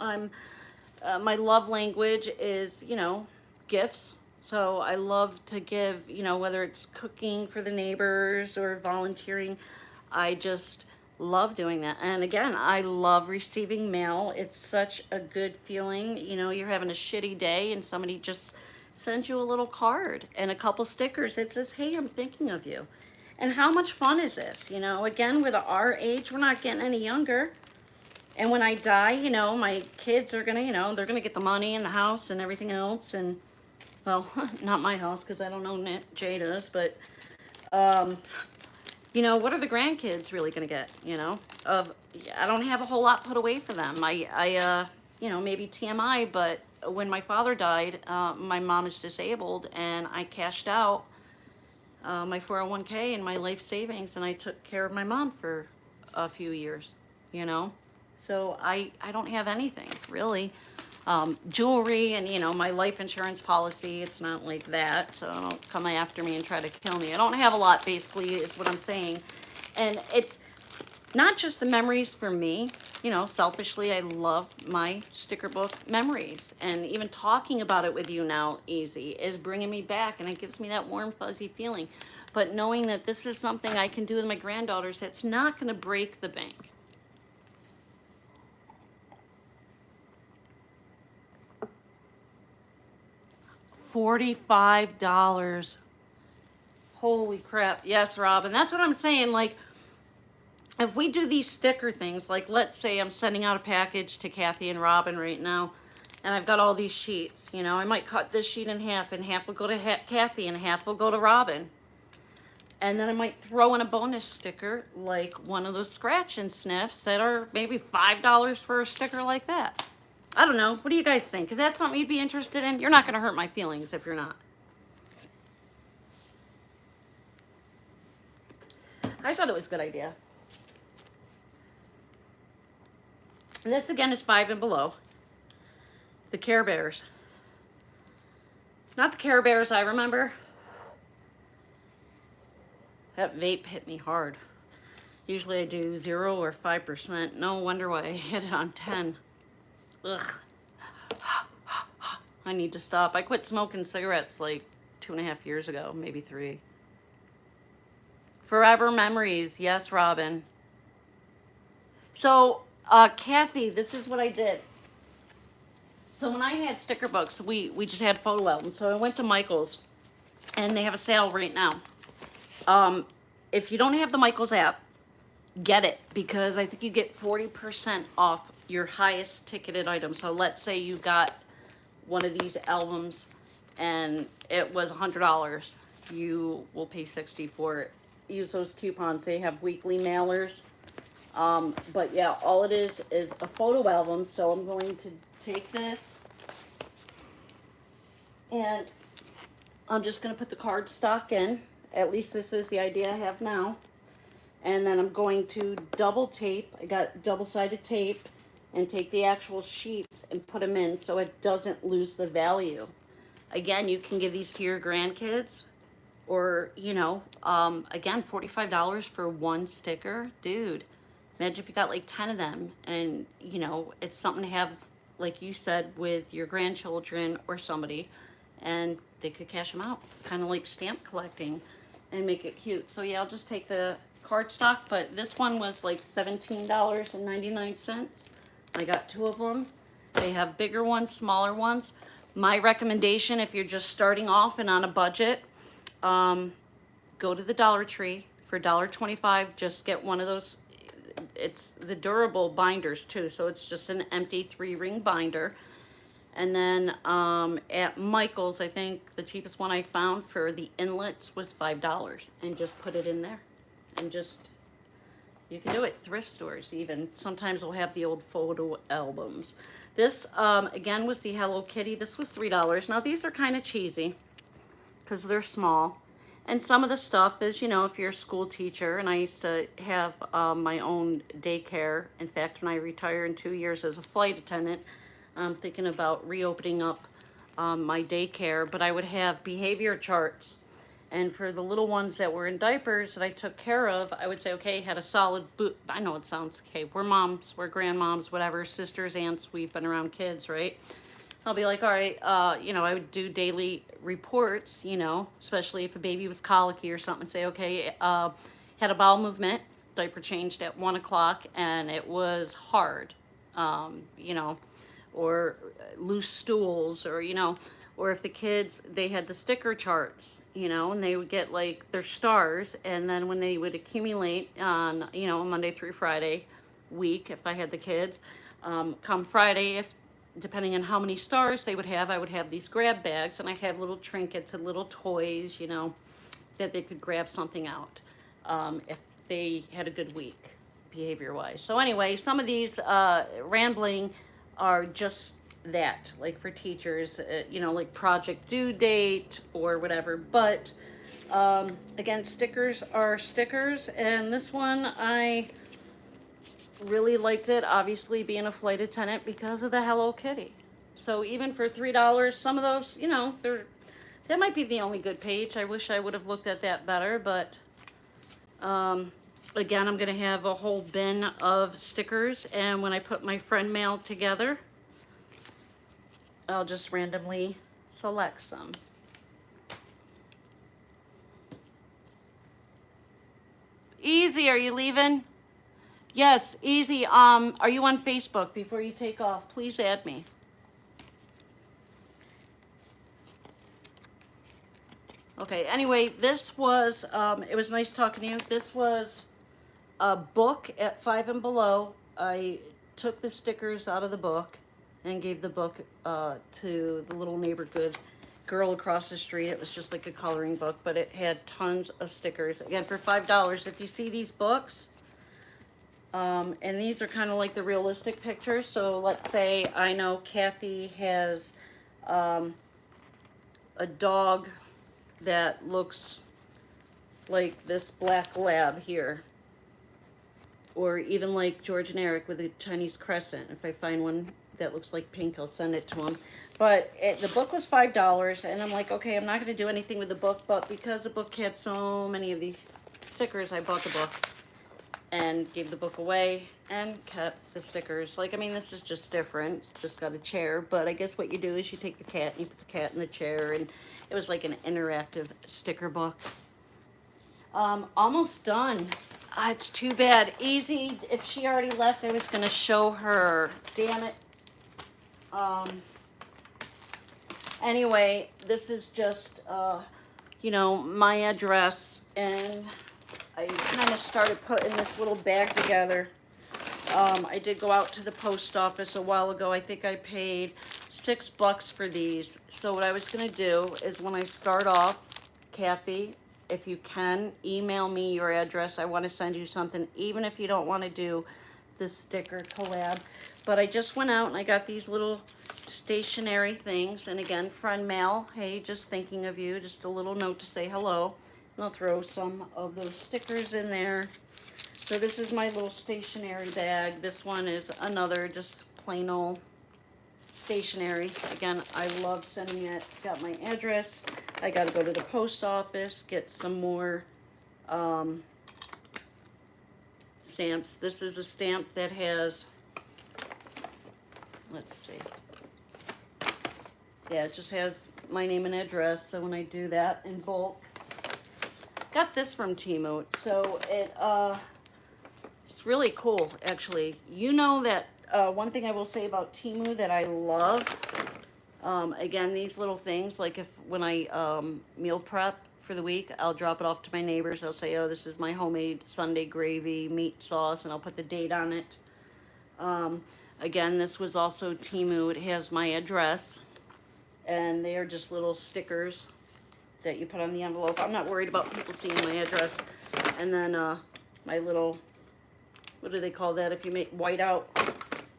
My love language is, you know, gifts. So I love to give, you know, whether it's cooking for the neighbors or volunteering. I just love doing that. And again, I love receiving mail. It's such a good feeling. You know, you're having a shitty day and somebody just sends you a little card and a couple stickers that says, hey, I'm thinking of you. And how much fun is this? You know, again, with our age, we're not getting any younger. And when I die, you know, my kids are going to, you know, they're going to get the money and the house and everything else. And, well, not my house because I don't know Jay does. But, you know, what are the grandkids really going to get, you know? I don't have a whole lot put away for them. You know, maybe TMI, but when my father died, my mom is disabled. And I cashed out my 401k and my life savings. And I took care of my mom for a few years, you know? So I don't have anything, really. Jewelry and, you know, my life insurance policy, it's not like that. So don't come after me and try to kill me. I don't have a lot, basically, is what I'm saying. And it's not just the memories for me. You know, selfishly, I love my sticker book memories. And even talking about it with you now, Easy, is bringing me back. And it gives me that warm, fuzzy feeling. But knowing that this is something I can do with my granddaughters, that's not going to break the bank. $45. Holy crap. Yes, Robin. That's what I'm saying. Like, if we do these sticker things, like let's say I'm sending out a package to Kathy and Robin right now, and I've got all these sheets, you know, I might cut this sheet in half, and half will go to Kathy, and half will go to Robin. And then I might throw in a bonus sticker, like one of those scratch and sniffs that are maybe $5 for a sticker like that. I don't know. What do you guys think? Is that something you'd be interested in? You're not going to hurt my feelings if you're not. I thought it was a good idea. And this again is 5 and below. The Care Bears. Not the Care Bears I remember. That vape hit me hard. Usually I do 0 or 5%. No wonder why I hit it on 10. Ugh. I need to stop. I quit smoking cigarettes like 2.5 years ago, maybe 3. Forever memories. Yes, Robin. So, Kathy, this is what I did. So when I had sticker books, we just had photo albums. So I went to Michael's, and they have a sale right now. If you don't have the Michael's app, get it, because I think you get 40% off your highest ticketed item. So let's say you got one of these albums and it was $100. You will pay 60 for it. Use those coupons. They have weekly mailers. But yeah, all it is a photo album. So I'm going to take this and I'm just going to put the cardstock in. At least this is the idea I have now. And then I'm going to double tape. I got double-sided tape, and take the actual sheets and put them in so it doesn't lose the value. Again, you can give these to your grandkids, or, you know, again, $45 for one sticker. Dude, imagine if you got like 10 of them, and, you know, it's something to have, like you said, with your grandchildren or somebody, and they could cash them out, kind of like stamp collecting, and make it cute. So yeah, I'll just take the cardstock, but this one was like $17.99. I got 2 of them. They have bigger ones, smaller ones. My recommendation, if you're just starting off and on a budget, go to the Dollar Tree for $1.25. Just get one of those. It's the durable binders too, so it's just an empty 3-ring binder. And then at Michael's, I think the cheapest one I found for the inlets was $5, and just put it in there. And just, you can do it, thrift stores even. Sometimes they'll have the old photo albums. This, again, was the Hello Kitty. This was $3. Now, these are kind of cheesy because they're small. And some of the stuff is, you know, if you're a school teacher, and I used to have my own daycare. In fact, when I retire in 2 years as a flight attendant, I'm thinking about reopening up my daycare, but I would have behavior charts. And for the little ones that were in diapers that I took care of, I would say, okay, had a solid boot. I know it sounds, okay, we're moms, we're grandmoms, whatever, sisters, aunts, we've been around kids, right? I'll be like, all right, you know, I would do daily reports, you know, especially if a baby was colicky or something, and say, okay, had a bowel movement, diaper changed at 1 o'clock, and it was hard, you know, or loose stools, or, you know, or if the kids, they had the sticker charts, you know, and they would get like their stars, and then when they would accumulate on, you know, Monday through Friday week, if I had the kids, come Friday, if depending on how many stars they would have, I would have these grab bags, and I'd have little trinkets and little toys, you know, that they could grab something out if they had a good week, behavior-wise. So anyway, some of these rambling are just that, like for teachers, you know, like project due date or whatever. But again, stickers are stickers, and this one I really liked it, obviously being a flight attendant, because of the Hello Kitty. So even for $3, some of those, you know, that might be the only good page. I wish I would have looked at that better, but again, I'm going to have a whole bin of stickers, and when I put my friend mail together, I'll just randomly select some. Easy, are you leaving? Yes, Easy, are you on Facebook? Before you take off, please add me. Okay, anyway, this was, it was nice talking to you. This was a book at 5 and Below. I took the stickers out of the book and gave the book to the little neighborhood girl across the street. It was just like a coloring book, but it had tons of stickers. Again, for $5. If you see these books, and these are kind of like the realistic pictures. So let's say I know Kathy has a dog that looks like this black lab here. Or even like George and Eric with a Chinese crescent. If I find one that looks like pink, I'll send it to them. But the book was $5, and I'm like, okay, I'm not going to do anything with the book, but because the book had so many of these stickers, I bought the book and gave the book away and kept the stickers. Like, I mean, this is just different. It's just got a chair, but I guess what you do is you take the cat and you put the cat in the chair, and it was like an interactive sticker book. Almost done. It's too bad. Easy. If she already left, I was gonna show her. Damn it. Anyway, this is just, you know, my address, and I kind of started putting this little bag together. I did go out to the post office a while ago. I think I paid $6 for these. So what I was gonna do is when I start off, Kathy, if you can, email me your address. I want to send you something, even if you don't want to do the sticker collab. But I just went out and I got these little stationery things. And again, friend mail. Hey, just thinking of you. Just a little note to say hello. And I'll throw some of those stickers in there. So this is my little stationery bag. This one is another just plain old stationery. Again, I love sending it. Got my address. I got to go to the post office, get some more stamps. This is a stamp that has, let's see. Yeah, it just has my name and address. So when I do that in bulk, got this from Temu. So it's really cool, actually. You know that one thing I will say about Temu that I love, again, these little things, like when I meal prep for the week, I'll drop it off to my neighbors. I'll say, oh, this is my homemade Sunday gravy meat sauce, and I'll put the date on it. Again, this was also Temu. It has my address, and they are just little stickers that you put on the envelope. I'm not worried about people seeing my address. And then my little, what do they call that if you make white out?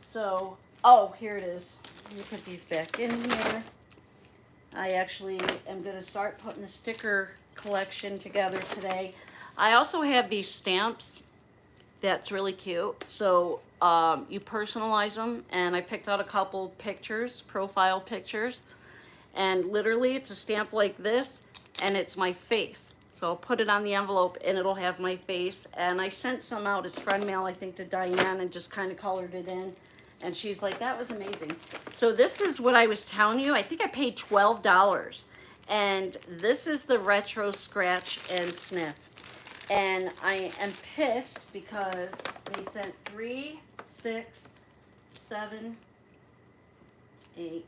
So, oh, here it is. Let me put these back in here. I actually am going to start putting the sticker collection together today. I also have these stamps that's really cute. So you personalize them, and I picked out a couple pictures, profile pictures, and literally it's a stamp like this, and it's my face. So I'll put it on the envelope, and it'll have my face. And I sent some out as friend mail, I think, to Diane, and just kind of colored it in. And she's like, that was amazing. So this is what I was telling you. I think I paid $12. And this is the retro scratch and sniff. And I am pissed because they sent 3, 6, 7, 8,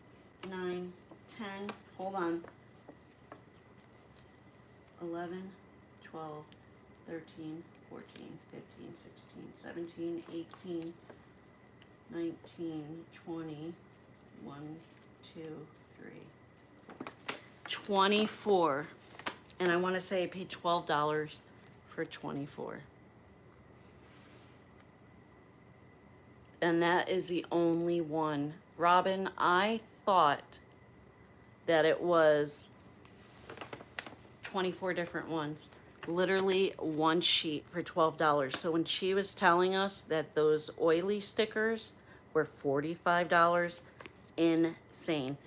9, 10. Hold on. 11, 12, 13, 14, 15, 16, 17, 18, 19, 20, 1, 2, 3, 4. 24. And I want to say I paid $12 for 24. And that is the only one. Robin, I thought that it was 24 different ones. Literally one sheet for $12. So when she was telling us that those oily stickers were $45, insane.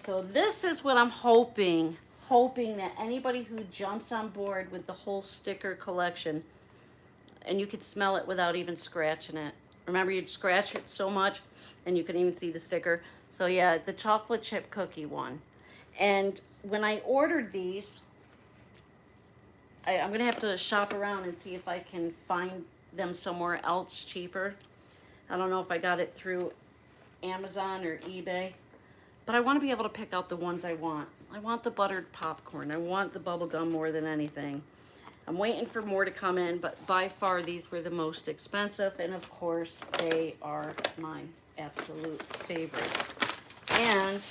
So this is what I'm hoping that anybody who jumps on board with the whole sticker collection, and you could smell it without even scratching it. Remember, you'd scratch it so much and you could even see the sticker. So yeah, the chocolate chip cookie one. And when I ordered these, I'm gonna have to shop around and see if I can find them somewhere else cheaper. I don't know if I got it through Amazon or eBay, but I want to be able to pick out the ones I want. I want the buttered popcorn. I want the bubble gum more than anything. I'm waiting for more to come in, but by far these were the most expensive, and of course they are my absolute favorite. And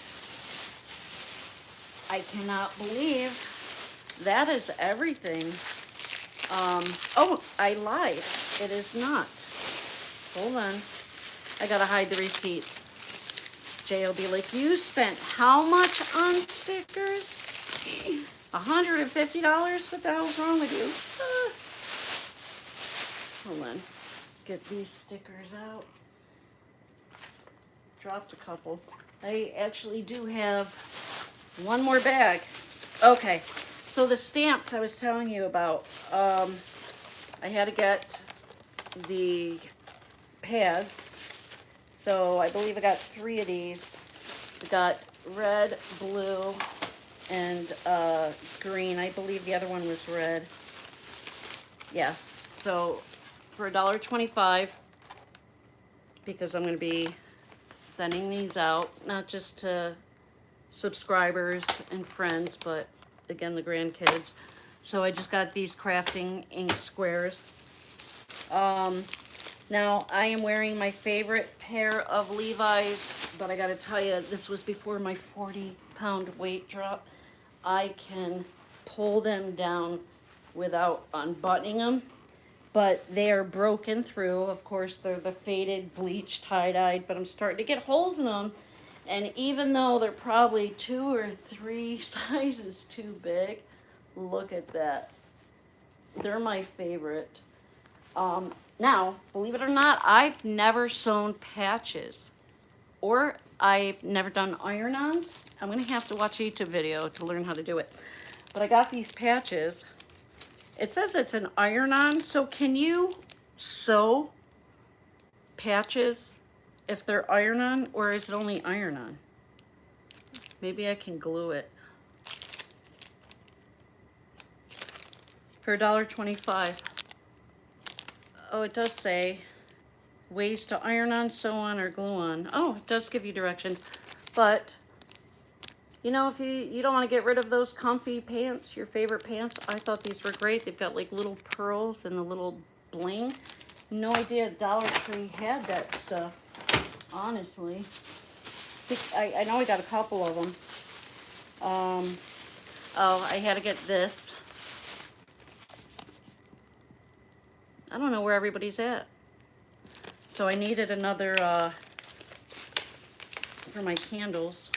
I cannot believe that is everything. Oh, I lied. It is not. Hold on. I gotta hide the receipts. Jay will be like, you spent how much on stickers? $150? What the hell's wrong with you? Hold on. Get these stickers out. Dropped a couple. I actually do have one more bag. Okay. So the stamps I was telling you about, I had to get the pads. So I believe I got 3 of these. I got red, blue, and green. I believe the other one was red. yeah. So for $1.25, because I'm going to be sending these out, not just to subscribers and friends, but again, the grandkids. So I just got these crafting ink squares. Now I am wearing my favorite pair of Levi's, but I gotta tell you, this was before my 40-pound weight drop. I can pull them down without unbuttoning them, but they are broken through. Of course, they're the faded, bleached, tie-dyed, but I'm starting to get holes in them. And even though they're probably 2 or 3 sizes too big, look at that. They're my favorite. Now, believe it or not, I've never sewn patches, or I've never done iron-ons. I'm going to have to watch a YouTube video to learn how to do it. But I got these patches. It says it's an iron-on, so can you sew patches if they're iron-on, or is it only iron-on? Maybe I can glue it. For $1.25. Oh, it does say ways to iron on, sew on, or glue on. Oh, it does give you directions. But, you know, if you don't want to get rid of those comfy pants, your favorite pants, I thought these were great. They've got like little pearls and the little bling. No idea Dollar Tree had that stuff, honestly. I know I got a couple of them. Oh, I had to get this. I don't know where everybody's at. So I needed another, for my candles.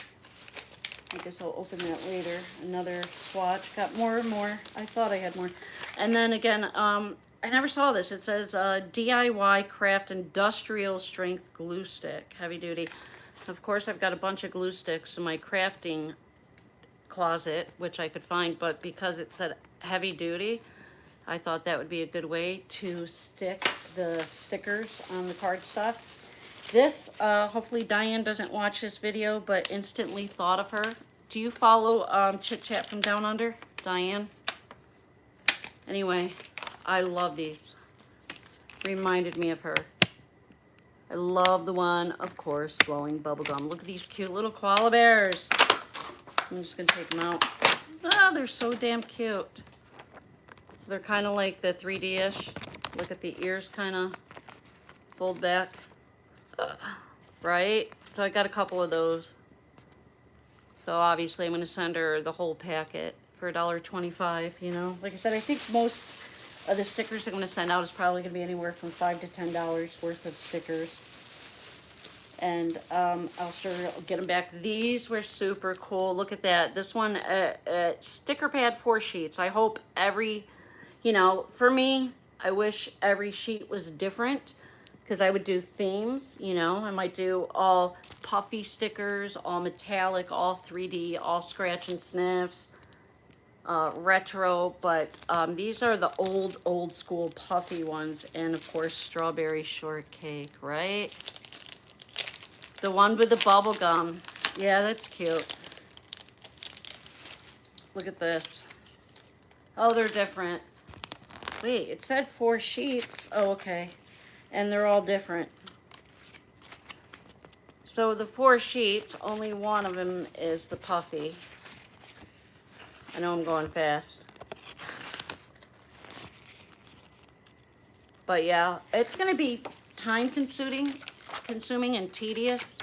I guess I'll open that later. Another swatch. Got more and more. I thought I had more. And then again, I never saw this. It says DIY Craft Industrial Strength Glue Stick. Heavy duty. Of course, I've got a bunch of glue sticks in my crafting closet, which I could find. But because it said heavy duty, I thought that would be a good way to stick the stickers on the cardstock. This, hopefully Diane doesn't watch this video, but instantly thought of her. Do you follow Chit Chat from Down Under, Diane? Anyway, I love these. Reminded me of her. I love the one, of course, glowing bubblegum. Look at these cute little koala bears. I'm just gonna take them out. Ah, they're so damn cute. They're kind of like the 3D-ish. Look at the ears kind of fold back. Right? So I got a couple of those. So obviously I'm going to send her the whole packet for $1.25, you know. Like I said, I think most of the stickers I'm going to send out is probably going to be anywhere from $5 to $10 worth of stickers. And I'll sure get them back. These were super cool. Look at that. This one, sticker pad 4 sheets. I hope every... You know, for me, I wish every sheet was different, because I would do themes, you know. I might do all puffy stickers, all metallic, all 3D, all scratch and sniffs, retro, but these are the old school puffy ones, and of course, strawberry shortcake, right? The one with the bubble gum. Yeah, that's cute. Look at this. Oh, they're different. Wait, it said 4 sheets. Oh, okay. And they're all different. So the 4 sheets, only one of them is the puffy. I know I'm going fast. But yeah, it's going to be time consuming and tedious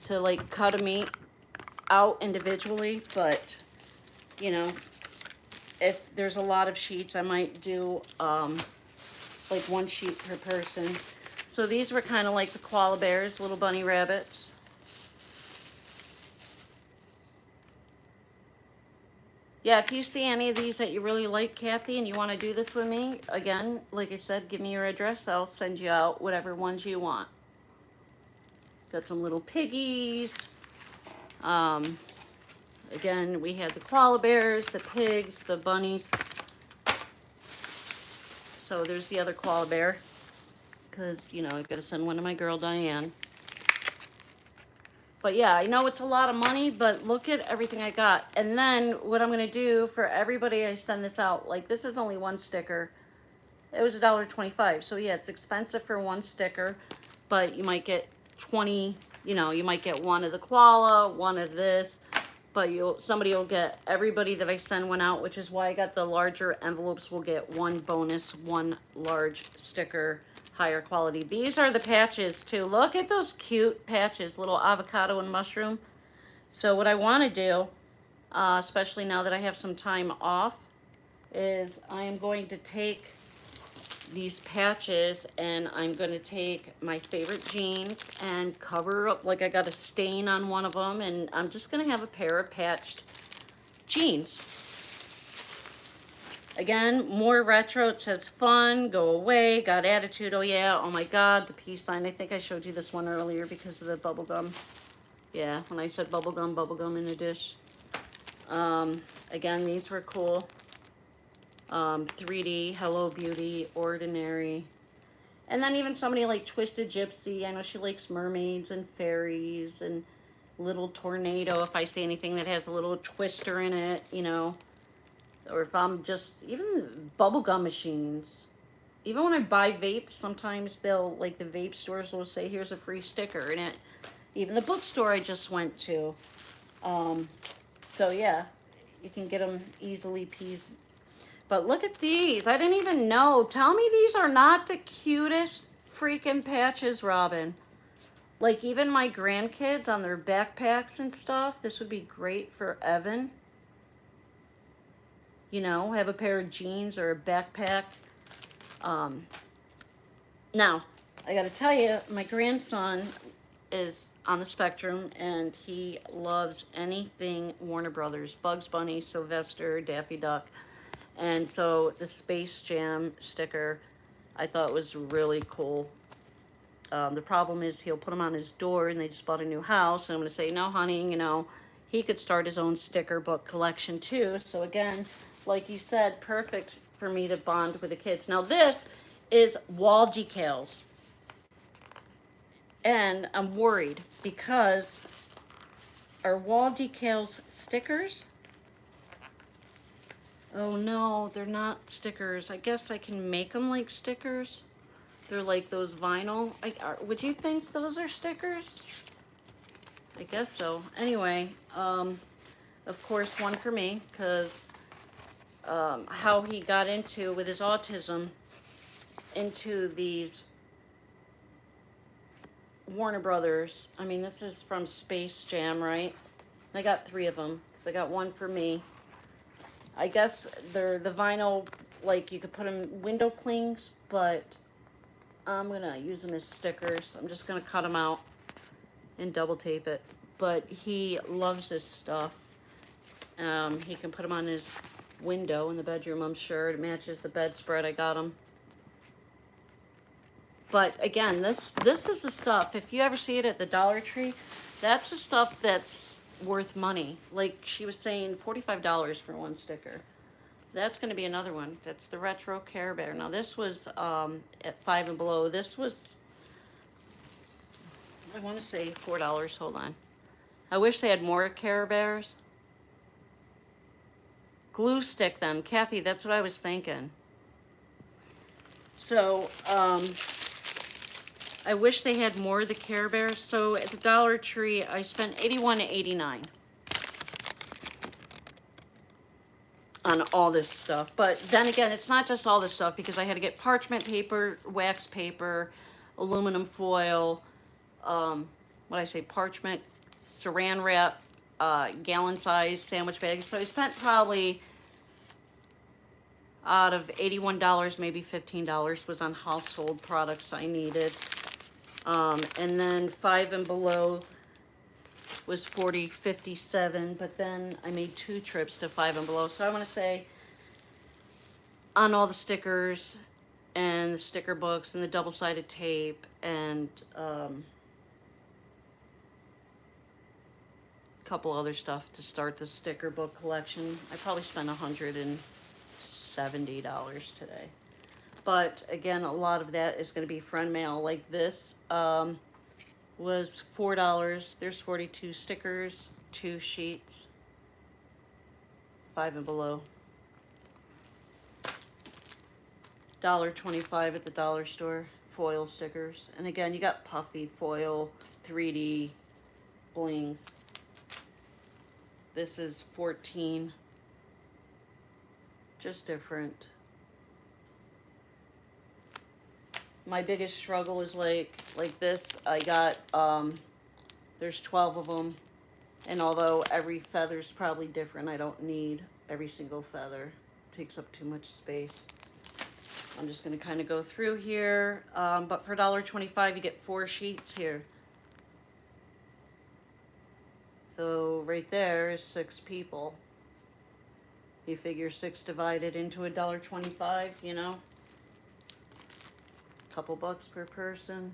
to like cut a meat out individually, but you know, if there's a lot of sheets, I might do like 1 sheet per person. So these were kind of like the koala bears, little bunny rabbits. Yeah, if you see any of these that you really like, Kathy, and you want to do this with me, again, like I said, give me your address. I'll send you out whatever ones you want. Got some little piggies. Again, we had the koala bears, the pigs, the bunnies. So there's the other koala bear. Because, you know, I've got to send one to my girl, Diane. But yeah, I know it's a lot of money, but look at everything I got. And then what I'm going to do for everybody I send this out, like this is only one sticker. It was $1.25. So yeah, it's expensive for one sticker, but you might get 20, you know, you might get one of the koala, one of this, but somebody will get, everybody that I send one out, which is why I got the larger envelopes, will get one bonus, one large sticker, higher quality. These are the patches too. Look at those cute patches, little avocado and mushroom. So what I want to do, especially now that I have some time off, is I am going to take these patches and I'm going to take my favorite jeans and cover up, like I got a stain on one of them, and I'm just going to have a pair of patched jeans. Again, more retro. It says fun, go away, got attitude. Oh yeah, oh my god, the peace sign. I think I showed you this one earlier because of the bubble gum. Yeah, when I said bubble gum in a dish. Again, these were cool. 3D, Hello Beauty, Ordinary. And then even somebody like Twisted Gypsy. I know she likes mermaids and fairies and Little Tornado. If I see anything that has a little twister in it, you know. Or if I'm just, even bubblegum machines. Even when I buy vapes, sometimes they'll, like the vape stores will say, here's a free sticker in it. Even the bookstore I just went to. So yeah, you can get them easily peasy. But look at these. I didn't even know. Tell me these are not the cutest freaking patches, Robin. Like even my grandkids on their backpacks and stuff, this would be great for Evan. You know, have a pair of jeans or a backpack. Now, I gotta tell you, my grandson is on the spectrum and he loves anything Warner Brothers. Bugs Bunny, Sylvester, Daffy Duck. And so the Space Jam sticker I thought was really cool. The problem is he'll put them on his door and they just bought a new house. And I'm going to say, no, honey, you know, he could start his own sticker book collection too. So again, like you said, perfect for me to bond with the kids. Now this is wall decals. And I'm worried because are wall decals stickers? Oh no, they're not stickers. I guess I can make them like stickers. They're like those vinyl. Would you think those are stickers? I guess so. Anyway, of course, one for me, because how he got into, with his autism, into these Warner Brothers. I mean, this is from Space Jam, right? I got 3 of them, because I got one for me. I guess they're the vinyl, like you could put them window clings, but I'm going to use them as stickers. I'm just going to cut them out and double tape it. But he loves this stuff. He can put them on his window in the bedroom, I'm sure. It matches the bedspread I got him. But again, this is the stuff, if you ever see it at the Dollar Tree, that's the stuff that's worth money. Like she was saying, $45 for one sticker. That's going to be another one. That's the Retro Care Bear. Now this was at Five and Below. This was, I want to say $4. Hold on. I wish they had more Care Bears. Glue stick them. Kathy, that's what I was thinking. So, I wish they had more of the Care Bears. So at the Dollar Tree, I spent $81.89 on all this stuff. But then again, it's not just all this stuff, because I had to get parchment paper, wax paper, aluminum foil, what I say, parchment, saran wrap, gallon size sandwich bags. So I spent probably, out of $81, maybe $15 was on household products I needed. And then Five and Below was $40.57, but then I made 2 trips to Five and Below. So I want to say, on all the stickers and the sticker books and the double-sided tape and a couple other stuff to start the sticker book collection, I probably spent $170 today. But again, a lot of that is going to be friend mail like this. was $4. There's 42 stickers, 2 sheets, 5 and below. $1.25 at the dollar store, foil stickers. And again, you got puffy foil, 3D blings. This is 14. Just different. My biggest struggle is like this. I got, there's 12 of them. And although every feather's probably different, I don't need every single feather. It takes up too much space. I'm just gonna kind of go through here. But for $1.25, you get 4 sheets here. So right there is 6 people. You figure 6 divided into $1.25, you know? Couple bucks per person.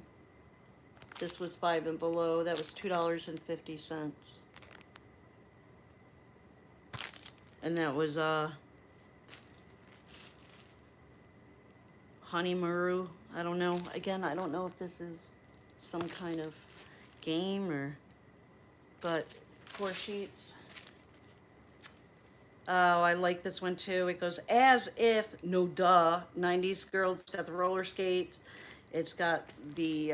This was 5 and below. That was $2.50. And that was honey maru. I don't know. Again, I don't know if this is some kind of game or, but 4 sheets. Oh, I like this one too. It goes as if, no duh, 90s girl. It's got the roller skates. It's got the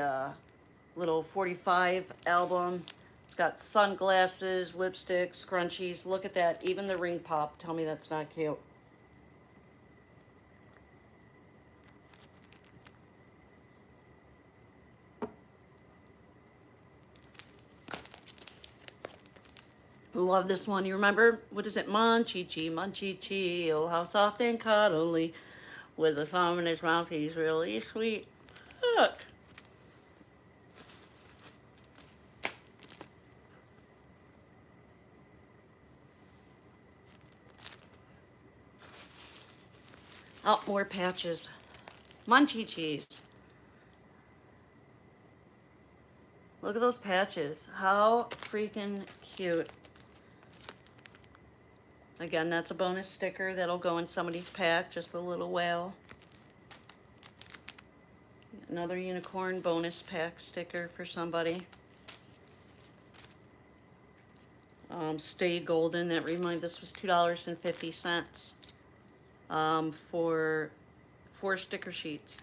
little 45 album. It's got sunglasses, lipstick, scrunchies. Look at that. Even the ring pop. Tell me that's not cute. Love this one. You remember, what is it? Munchie-chee, munchie-chee. Oh, how soft and cuddly. With a thumb in his mouth, he's really sweet. Look. Oh, more patches. Munchie-chees. Look at those patches. How freaking cute. Again, that's a bonus sticker that'll go in somebody's pack, just a little whale. Another unicorn bonus pack sticker for somebody. Stay golden, that remind this was $2.50 for 4 sticker sheets.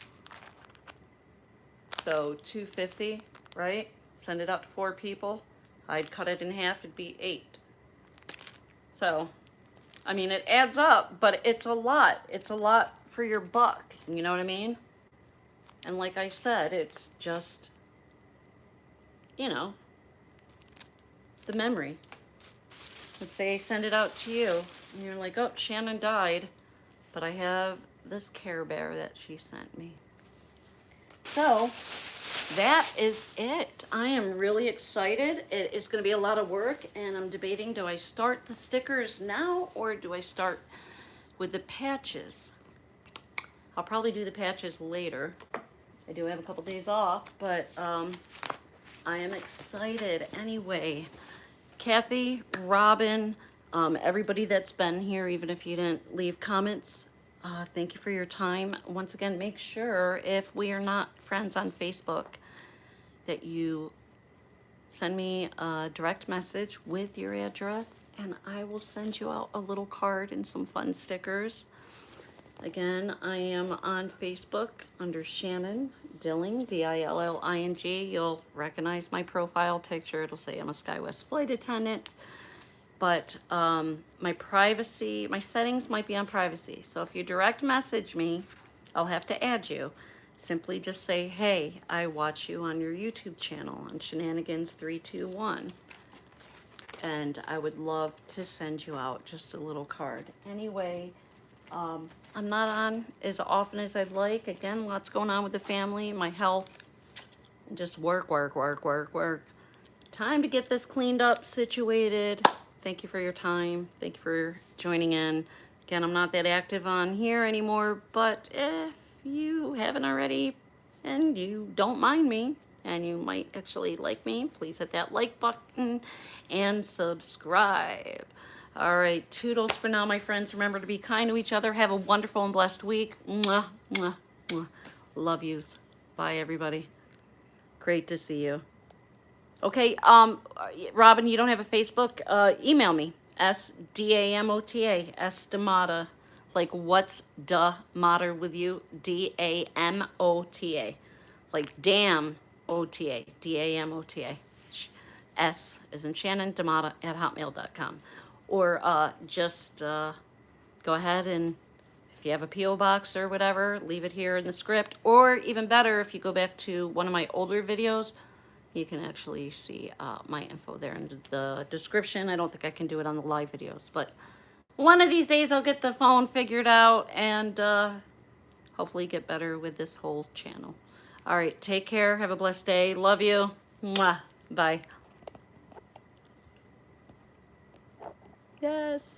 So $2.50, right? Send it out to 4 people. I'd cut it in half, it'd be 8. So, I mean, it adds up, but it's a lot. It's a lot for your buck, you know what I mean? And like I said, it's just, you know, the memory. Let's say I send it out to you, and you're like, oh, Shannon died, but I have this Care Bear that she sent me. So, that is it. I am really excited. It is going to be a lot of work, and I'm debating, do I start the stickers now, or do I start with the patches? I'll probably do the patches later. I do have a couple days off, but I am excited anyway. Kathy, Robin, everybody that's been here, even if you didn't leave comments, thank you for your time. Once again, make sure if we are not friends on Facebook that you send me a direct message with your address, and I will send you out a little card and some fun stickers. Again, I am on Facebook under Shannon Dilling, D-I-L-L-I-N-G. You'll recognize my profile picture. It'll say I'm a SkyWest flight attendant. But my privacy, my settings might be on privacy. So if you direct message me, I'll have to add you. Simply just say, hey, I watch you on your YouTube channel on Shenanigans321. And I would love to send you out just a little card. Anyway, I'm not on as often as I'd like. Again, lots going on with the family, my health, and just work. Time to get this cleaned up, situated. Thank you for your time. Thank you for joining in. Again, I'm not that active on here anymore, but if you haven't already and you don't mind me and you might actually like me, please hit that like button and subscribe. All right, toodles for now, my friends. Remember to be kind to each other. Have a wonderful and blessed week. Mwah, mwah, mwah. Love yous. Bye, everybody. Great to see you. Okay, Robin, you don't have a Facebook? Email me, SDAMOTA, Estimata. Like, what's the matter with you? DAMOTA. Like, damn, OTA, DAMOTA. S is in Shannon Demata at hotmail.com. Or just go ahead and if you have a P.O. box or whatever, leave it here in the script. Or even better, if you go back to one of my older videos, you can actually see my info there in the description. I don't think I can do it on the live videos, but one of these days I'll get the phone figured out and hopefully get better with this whole channel. All right, take care. Have a blessed day. Love you. Mwah. Bye. Yes.